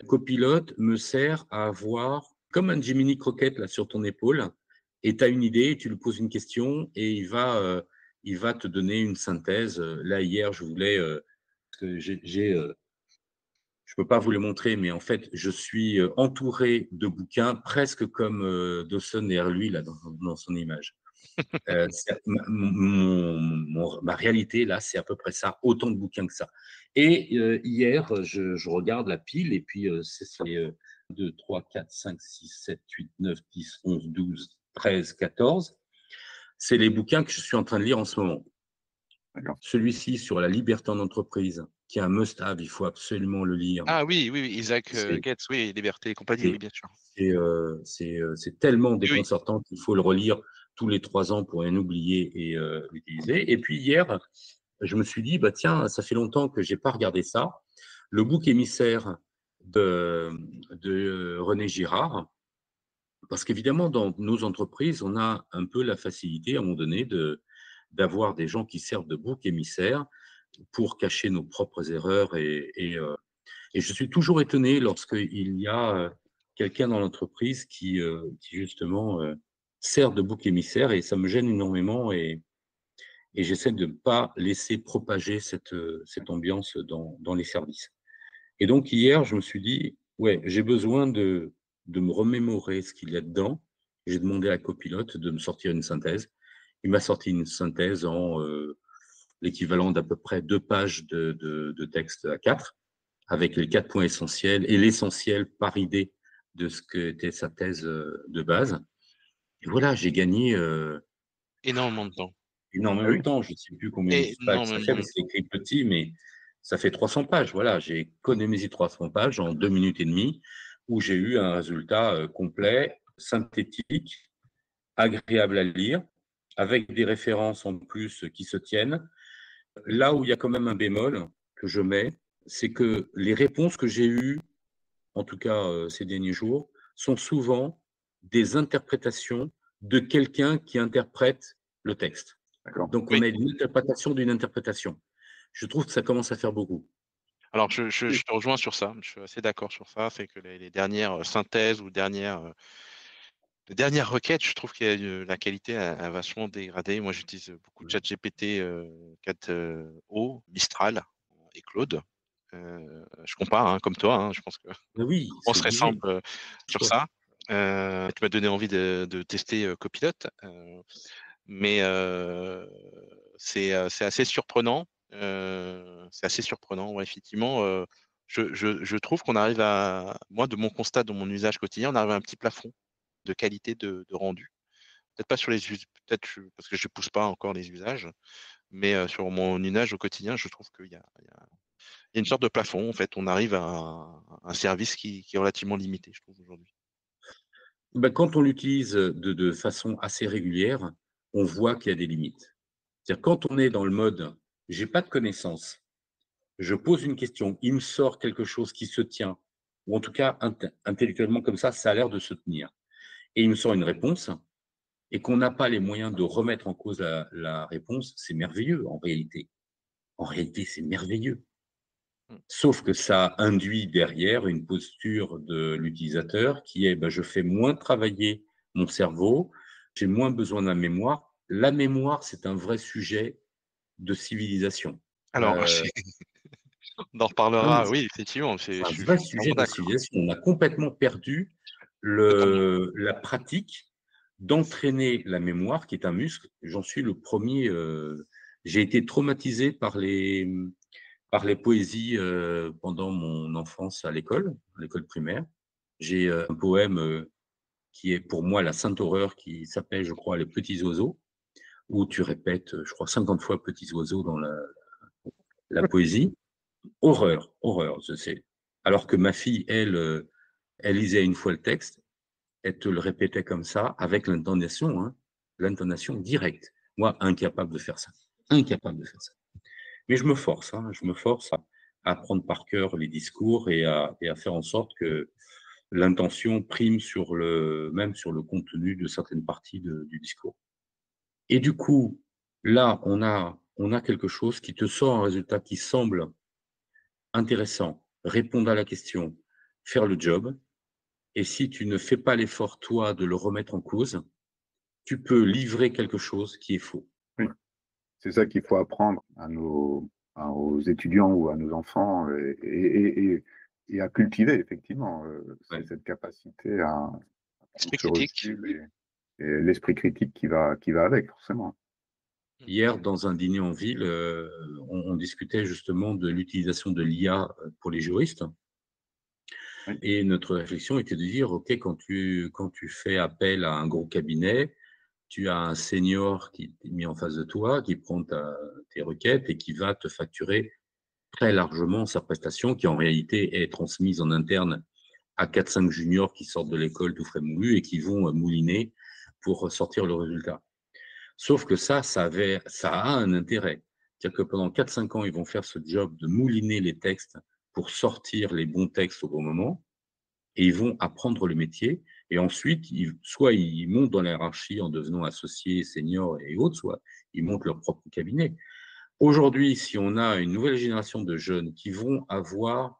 Copilot me sert à avoir, comme un Gemini Croquette là, sur ton épaule, et tu as une idée, tu lui poses une question, et il va te donner une synthèse. Là, hier, je voulais, parce que je peux pas vous les montrer, mais en fait, je suis entouré de bouquins, presque comme Dawson derrière lui, là, dans son image. Ma réalité, là, c'est à peu près ça, autant de bouquins que ça. Et hier, je regarde la pile, et puis c'est 2, 3, 4, 5, 6, 7, 8, 9, 10, 11, 12, 13, 14. C'est les bouquins que je suis en train de lire en ce moment. Celui-ci sur la liberté en entreprise, qui est un must-have, il faut absolument le lire. Ah oui, Isaac Getz, oui, Liberté et compagnie, oui, bien sûr. C'est tellement déconcertant qu'il faut le relire tous les 3 ans pour rien oublier et l'utiliser. Et puis hier, je me suis dit, bah tiens, ça fait longtemps que j'ai pas regardé ça. Le bouc émissaire de René Girard, parce qu'évidemment, dans nos entreprises, on a un peu la facilité, à un moment donné, d'avoir des gens qui servent de bouc émissaire pour cacher nos propres erreurs. Et je suis toujours étonné lorsqu'il y a quelqu'un dans l'entreprise qui justement sert de bouc émissaire, et ça me gêne énormément, et j'essaie de ne pas laisser propager cette ambiance dans les services. Et donc hier, je me suis dit, ouais, j'ai besoin de me remémorer ce qu'il y a dedans. J'ai demandé à Copilot de me sortir une synthèse. Il m'a sorti une synthèse en l'équivalent d'à peu près 2 pages de texte A4, avec les 4 points essentiels et l'essentiel par idée de ce qu'était sa thèse de base. Et voilà, j'ai gagné énormément de temps. Énormément de temps. Je ne sais plus combien de pages ça fait, parce que c'est écrit petit, mais ça fait 300 pages. Voilà, j'ai économisé 300 pages en 2 minutes et demie, où j'ai eu un résultat complet, synthétique, agréable à lire, avec des références en plus qui se tiennent. Là où il y a quand même un bémol que je mets, c'est que les réponses que j'ai eues, en tout cas ces derniers jours, sont souvent des interprétations de quelqu'un qui interprète le texte. Donc, on a une interprétation d'une interprétation. Je trouve que ça commence à faire beaucoup. Alors, je te rejoins sur ça. Je suis assez d'accord sur ça. C'est que les dernières synthèses ou dernières requêtes, je trouve que la qualité a vachement dégradé. Moi, j'utilise beaucoup de ChatGPT 4o, Mistral et Claude. Je compare, hein, comme toi. Hein, je pense que on serait simple sur ça. Tu m'as donné envie de tester Copilot, mais c'est assez surprenant. C'est assez surprenant, ouais, effectivement. Je trouve qu'on arrive moi, de mon constat, de mon usage quotidien, on arrive à un petit plafond de qualité de rendu. Peut-être pas sur les peut-être parce que je ne pousse pas encore les usages, mais sur mon usage au quotidien, je trouve qu'il y a une sorte de plafond. En fait, on arrive à un service qui est relativement limité, je trouve, aujourd'hui. Ben, quand on l'utilise de façon assez régulière, on voit qu'il y a des limites. C'est-à-dire, quand on est dans le mode « j'ai pas de connaissances », je pose une question, il me sort quelque chose qui se tient, ou en tout cas intellectuellement comme ça a l'air de se tenir, et il me sort une réponse, et qu'on n'a pas les moyens de remettre en cause la réponse, c'est merveilleux en réalité. En réalité, c'est merveilleux. Sauf que ça induit derrière une posture de l'utilisateur qui est je fais moins travailler mon cerveau, j'ai moins besoin de la mémoire, la mémoire, c'est un vrai sujet de civilisation. Alors, on en Non, mais reparlera, oui, effectivement, c'est un je vrai suis sujet totalement de d'accord. civilisation. On a complètement perdu Totalement. la pratique d'entraîner la mémoire, qui est un muscle. J'en suis le premier. J'ai été traumatisé par les poésies pendant mon enfance à l'école primaire. J'ai un poème qui est pour moi la sainte horreur, qui s'appelle, je crois, Les petits oiseaux, où tu répètes, je crois, 50 fois petits oiseaux dans la poésie. Horreur, horreur, je sais. Alors que ma fille, elle, elle lisait une fois le texte, elle te le répétait comme ça, avec l'intonation, hein, l'intonation directe. Moi, incapable de faire ça. Incapable de faire ça. Mais je me force, hein, je me force à apprendre par cœur les discours et à faire en sorte que l'intention prime même sur le contenu de certaines parties du discours. Et du coup, là, on a quelque chose qui te sort un résultat qui semble intéressant, répondre à la question, faire le job. Et si tu ne fais pas l'effort, toi, de le remettre en cause, tu peux livrer quelque chose qui est faux. Oui. C'est ça qu'il faut apprendre aux étudiants ou à nos enfants et à cultiver, effectivement. C'est Ouais. cette capacité à prendre Esprit ce critique. recul et l'esprit critique qui va avec, forcément. Hier, dans un dîner en ville, on discutait justement de l'utilisation de l'IA pour les juristes. Oui, Et notre réflexion était de dire, OK, quand tu fais appel à un gros cabinet, tu as un senior qui est mis en face de toi, qui prend tes requêtes et qui va te facturer très largement sa prestation, qui en réalité est transmise en interne à 4-5 juniors qui sortent de l'école tout frais moulu et qui vont mouliner pour sortir le résultat. Sauf que ça a un intérêt. C'est-à-dire que pendant 4-5 ans, ils vont faire ce job de mouliner les textes pour sortir les bons textes au bon moment et ils vont apprendre le métier. Et ensuite, soit ils montent dans la hiérarchie en devenant associés, seniors et autres, soit ils montent leur propre cabinet. Aujourd'hui, si on a une nouvelle génération de jeunes qui vont avoir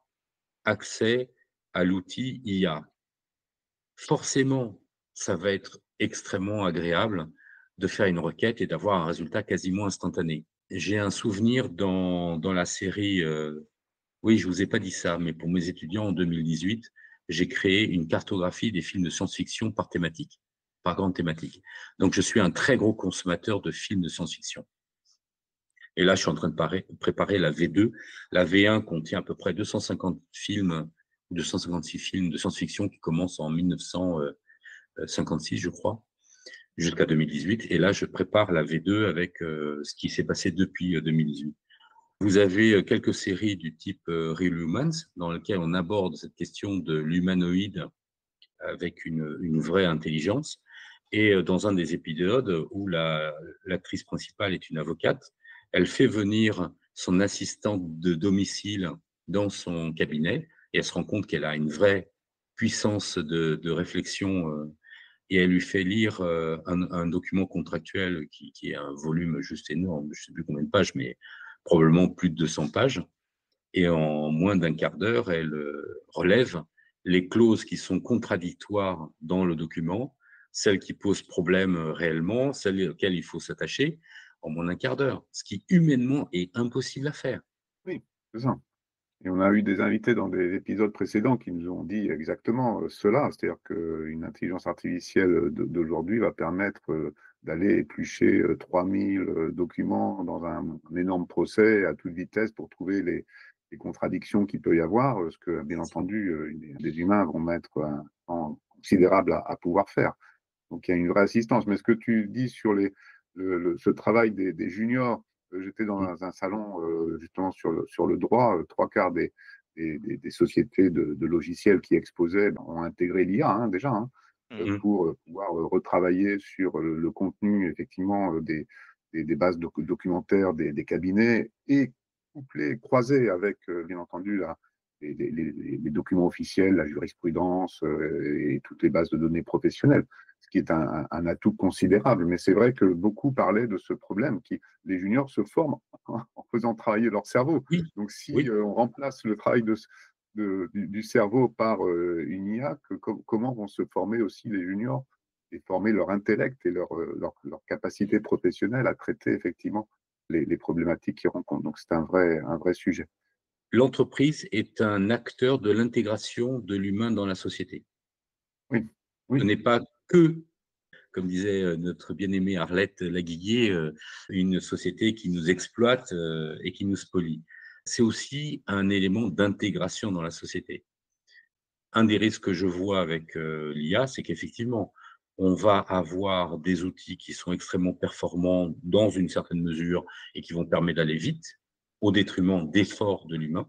accès à l'outil IA, forcément, ça va être extrêmement agréable de faire une requête et d'avoir un résultat quasiment instantané. J'ai un souvenir dans la série, oui, je vous ai pas dit ça, mais pour mes étudiants en 2018, j'ai créé une cartographie des films de science-fiction par thématique, par grande thématique. Donc, je suis un très gros consommateur de films de science-fiction. Et là, je suis en train de préparer la V2. La V1 contient à peu près 250 films, 256 films de science-fiction qui commencent en 1956, je crois, jusqu'à 2018. Et là, je prépare la V2 avec ce qui s'est passé depuis 2018. Vous avez quelques séries du type Real Humans, dans lesquelles on aborde cette question de l'humanoïde avec une vraie intelligence. Et dans un des épisodes où l'actrice principale est une avocate, elle fait venir son assistante de domicile dans son cabinet et elle se rend compte qu'elle a une vraie puissance de réflexion et elle lui fait lire un document contractuel qui est un volume juste énorme, je ne sais plus combien de pages, mais probablement plus de 200 pages. Et en moins d'un quart d'heure, elle relève les clauses qui sont contradictoires dans le document, celles qui posent problème réellement, celles auxquelles il faut s'attacher, en moins d'un quart d'heure, ce qui humainement est impossible à faire. oui, c'est ça. Et on a eu des invités dans des épisodes précédents qui nous ont dit exactement cela, c'est-à-dire qu'une intelligence artificielle d'aujourd'hui va permettre d'aller éplucher 3000 documents dans un énorme procès à toute vitesse pour trouver les contradictions qu'il peut y avoir, ce que, bien entendu, les humains vont mettre un temps considérable à pouvoir faire. Donc, il y a une vraie assistance. Mais ce que tu dis sur ce travail des juniors, j'étais dans un salon justement sur le droit, trois quarts des sociétés de logiciels qui exposaient ont intégré l'IA déjà Mhm. pour pouvoir retravailler sur le contenu effectivement des bases documentaires des cabinets et couplé, croisé avec bien entendu les documents officiels, la jurisprudence et toutes les bases de données professionnelles, ce qui est un atout considérable. Mais c'est vrai que beaucoup parlaient de ce problème, les juniors se forment en faisant travailler leur cerveau. Oui, Donc si oui. on remplace le travail du cerveau par une IA, comment vont se former aussi les juniors et former leur intellect et leur capacité professionnelle à traiter effectivement les problématiques qu'ils rencontrent. Donc, c'est un vrai sujet. L'entreprise est un acteur de l'intégration de l'humain dans la société. Oui, Ce oui, n'est pas que, comme disait notre bien-aimée Arlette Laguillet, une société qui nous exploite et qui nous spolie. C'est aussi un élément d'intégration dans la société. Un des risques que je vois avec l'IA, c'est qu'effectivement, on va avoir des outils qui sont extrêmement performants dans une certaine mesure et qui vont permettre d'aller vite, au détriment d'efforts de l'humain,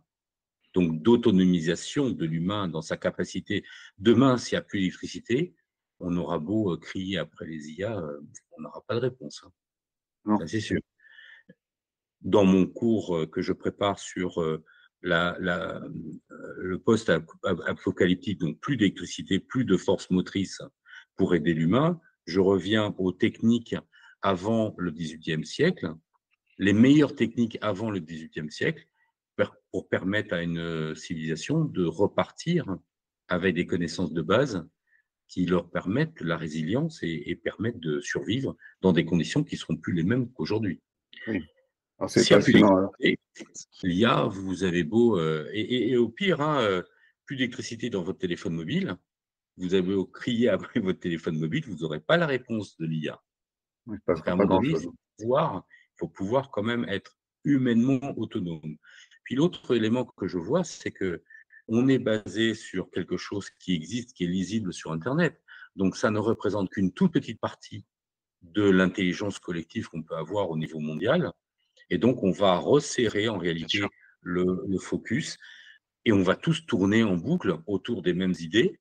donc d'autonomisation de l'humain dans sa capacité. Demain, s'il n'y a plus d'électricité, on aura beau crier après les IA, on n'aura pas de réponse, hein. non, Ça c'est sûr. Dans mon cours que je prépare sur le post-apocalyptique, donc plus d'électricité, plus de force motrice pour aider l'humain, je reviens aux techniques avant le XVIIIe siècle, les meilleures techniques avant le XVIIIe siècle, pour permettre à une civilisation de repartir avec des connaissances de base qui leur permettent la résilience et permettent de survivre dans des conditions qui ne seront plus les mêmes qu'aujourd'hui. oui. Alors, c'est S'il n'y a plus passionnant. d'électricité, l'IA, vous avez beau… et au pire, hein, plus d'électricité dans votre téléphone mobile, vous avez beau crier après votre téléphone mobile, vous n'aurez pas la réponse de l'IA. Il ne se Donc, à passera un pas moment donné, grand-chose. il faut pouvoir quand même être humainement autonome. Puis l'autre élément que je vois, c'est que on est basé sur quelque chose qui existe, qui est lisible sur Internet. Donc, ça ne représente qu'une toute petite partie de l'intelligence collective qu'on peut avoir au niveau mondial. Et donc, on va resserrer en Bien sûr. réalité le focus et on va tous tourner en boucle autour des mêmes idées.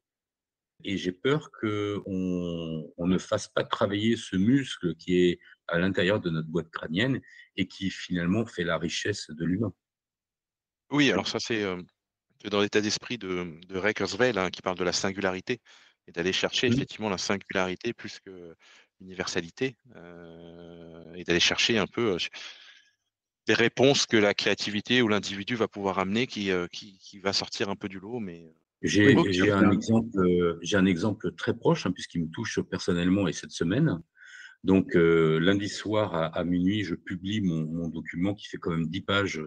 Et j'ai peur qu'on ne fasse pas travailler ce muscle qui est à l'intérieur de notre boîte crânienne et qui finalement fait la richesse de l'humain. Oui, alors ça, c'est dans l'état d'esprit de Ray Kurzweil, hein, qui parle de la singularité et d'aller chercher Mmh. effectivement la singularité plus que l'universalité, et d'aller chercher un peu, des réponses que la créativité ou l'individu va pouvoir amener qui va sortir un peu du lot, mais Oui, J'ai ça j'ai c'est un exemple très proche, hein, puisqu'il me touche personnellement et cette semaine. Donc, lundi soir à minuit, je publie mon document qui fait quand même 10 pages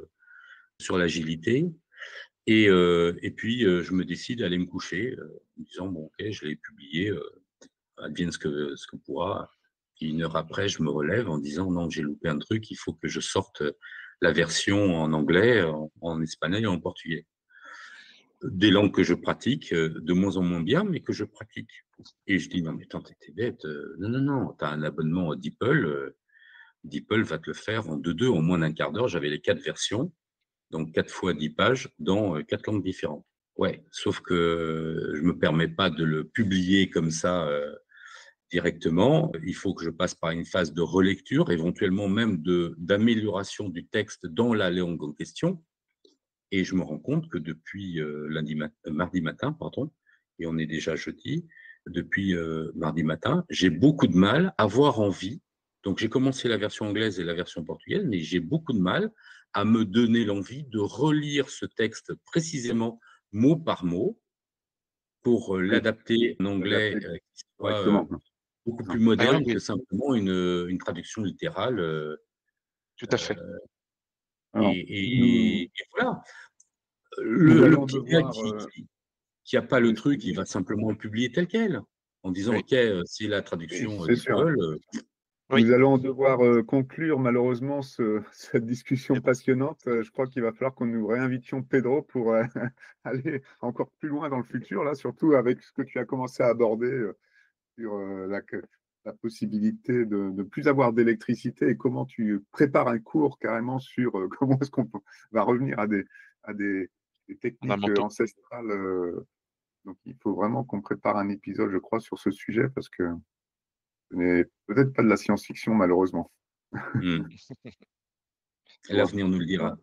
sur l'agilité. Et puis, je me décide à aller me coucher, en me disant: «Bon, OK, je l'ai publié, advienne ce que pourra». Puis 1 heure après, je me relève en disant: «Non, j'ai loupé un truc, il faut que je sorte la version en anglais, en espagnol et en portugais». Des langues que je pratique, de moins en moins bien, mais que je pratique. Et je dis: «Non, mais attends, tu bête, non, non, non, tu as un abonnement DeepL, DeepL va te le faire en 2-2, en moins d'un quart d'heure». J'avais les 4 versions, donc 4 fois 10 pages dans 4 langues différentes. Ouais, sauf que je me permets pas de le publier comme ça, directement. Il faut que je passe par une phase de relecture, éventuellement même d'amélioration du texte dans la langue en question. Et je me rends compte que depuis mardi matin, pardon, et on est déjà jeudi, depuis mardi matin, j'ai beaucoup de mal à avoir envie. Donc j'ai commencé la version anglaise et la version portugaise, mais j'ai beaucoup de mal à me donner l'envie de relire ce texte précisément mot par mot pour oui, l'adapter en anglais adapté qui soit correctement. beaucoup Non. plus ah oui, moderne que oui, simplement une traduction littérale. tout à fait. Alors, nous, Et voilà. nous Le allons petit gars devoir, qui a pas le oui, truc, il va simplement le publier tel quel, en disant: Oui, «OK, c'est la oui, traduction, c'est sûr. DeepL, oui. Nous allons devoir conclure malheureusement cette discussion Eh ben, passionnante. Je crois qu'il va falloir que nous réinvitions Pedro pour aller encore plus loin dans le futur, là, surtout avec ce que tu as commencé à aborder sur la possibilité de ne plus avoir d'électricité et comment tu prépares un cours carrément sur comment est-ce qu'on va revenir à des techniques fondamentaux. ancestrales. Donc il faut vraiment qu'on prépare un épisode, je crois, sur ce sujet parce que ce n'est peut-être pas de la science-fiction, malheureusement. mmh, Bon, l'avenir nous le dira».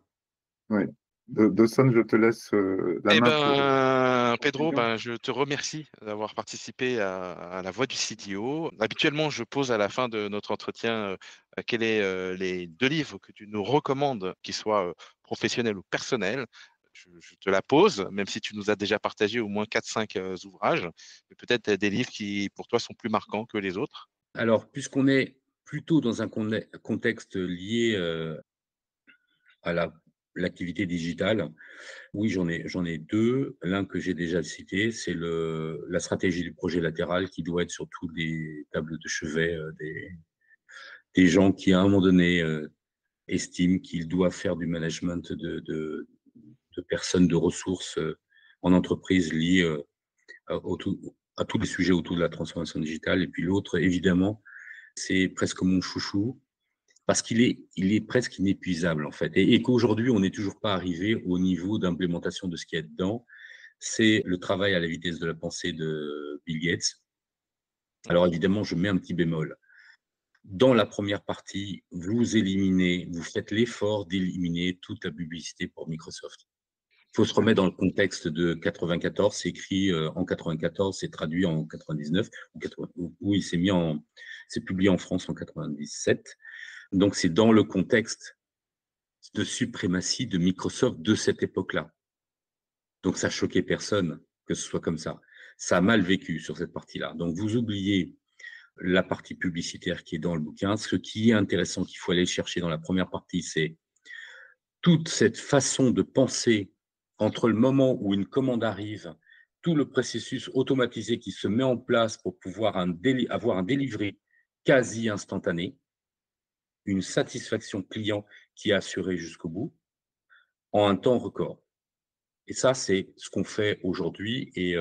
oui. Dawson, je te laisse la Eh main pour ben, Pedro, conclusion. je te remercie d'avoir participé à la voix du CDO. Habituellement, je pose à la fin de notre entretien, quels est les 2 livres que tu nous recommandes, qu'ils soient professionnels ou personnels. je te la pose, même si tu nous as déjà partagé au moins 4-5 ouvrages, mais peut-être des livres qui, pour toi, sont plus marquants que les autres. Alors, puisqu'on est plutôt dans un contexte lié à l'activité digitale, oui, j'en ai deux. L'un que j'ai déjà cité, c'est la stratégie du projet latéral qui doit être sur toutes les tables de chevet des gens qui, à un moment donné, estiment qu'ils doivent faire du management de personnes, de ressources en entreprise liées à tous les sujets autour de la transformation digitale. Et puis l'autre, évidemment, c'est presque mon chouchou, parce il est presque inépuisable, en fait. Et qu'aujourd'hui, on n'est toujours pas arrivé au niveau d'implémentation de ce qu'il y a dedans. C'est le travail à la vitesse de la pensée de Bill Gates. Alors évidemment, je mets un petit bémol. Dans la première partie, vous faites l'effort d'éliminer toute la publicité pour Microsoft. Il faut se remettre dans le contexte de 94, c'est écrit en 94, c'est traduit en 99, où c'est publié en France en 97. Donc c'est dans le contexte de suprématie de Microsoft de cette époque-là. Donc ça choquait personne que ce soit comme ça. Ça a mal vécu sur cette partie-là. Donc vous oubliez la partie publicitaire qui est dans le bouquin. Ce qui est intéressant, qu'il faut aller chercher dans la première partie, c'est toute cette façon de penser entre le moment où une commande arrive, tout le processus automatisé qui se met en place pour pouvoir avoir un délivré quasi instantané, une satisfaction client qui est assurée jusqu'au bout, en un temps record. Et ça, c'est ce qu'on fait aujourd'hui et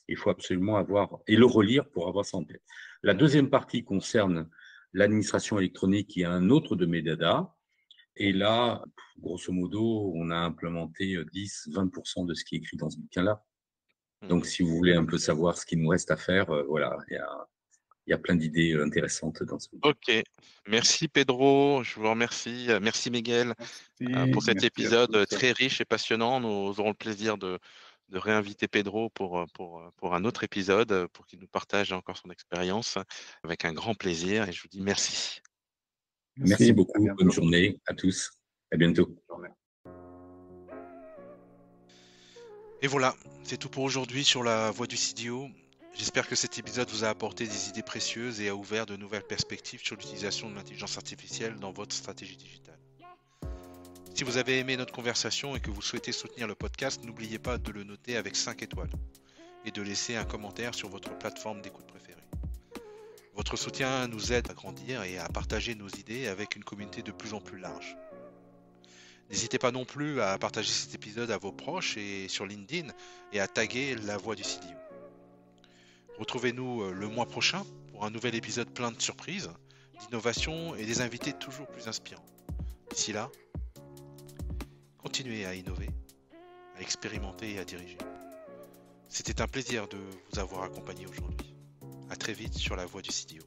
il faut absolument le relire pour avoir ça en tête. La deuxième partie concerne l'administration électronique, qui est un autre de mes dadas. Et là, grosso modo, on a implémenté 10-20% de ce qui est écrit dans ce bouquin-là. Donc, si vous voulez un peu savoir ce qu'il nous reste à faire, voilà, il y a plein d'idées intéressantes dans ce bouquin. Ok, merci Pedro, je vous remercie. Merci Miguel pour cet Merci à épisode tous. très riche et passionnant. Nous aurons le plaisir de réinviter Pedro pour un autre épisode, pour qu'il nous partage encore son expérience avec un grand plaisir. Et je vous dis merci. Merci À beaucoup, bientôt. bonne journée à tous, à bientôt. Bonne journée. Et voilà, c'est tout pour aujourd'hui sur la voie du CDO. J'espère que cet épisode vous a apporté des idées précieuses et a ouvert de nouvelles perspectives sur l'utilisation de l'intelligence artificielle dans votre stratégie digitale. Si vous avez aimé notre conversation et que vous souhaitez soutenir le podcast, n'oubliez pas de le noter avec 5 étoiles et de laisser un commentaire sur votre plateforme d'écoute préférée. Votre soutien nous aide à grandir et à partager nos idées avec une communauté de plus en plus large. N'hésitez pas non plus à partager cet épisode à vos proches et sur LinkedIn et à taguer La Voix du CDO. Retrouvez-nous le mois prochain pour un nouvel épisode plein de surprises, d'innovations et des invités toujours plus inspirants. D'ici là, continuez à innover, à expérimenter et à diriger. C'était un plaisir de vous avoir accompagné aujourd'hui. À très vite sur La Voix du CDO.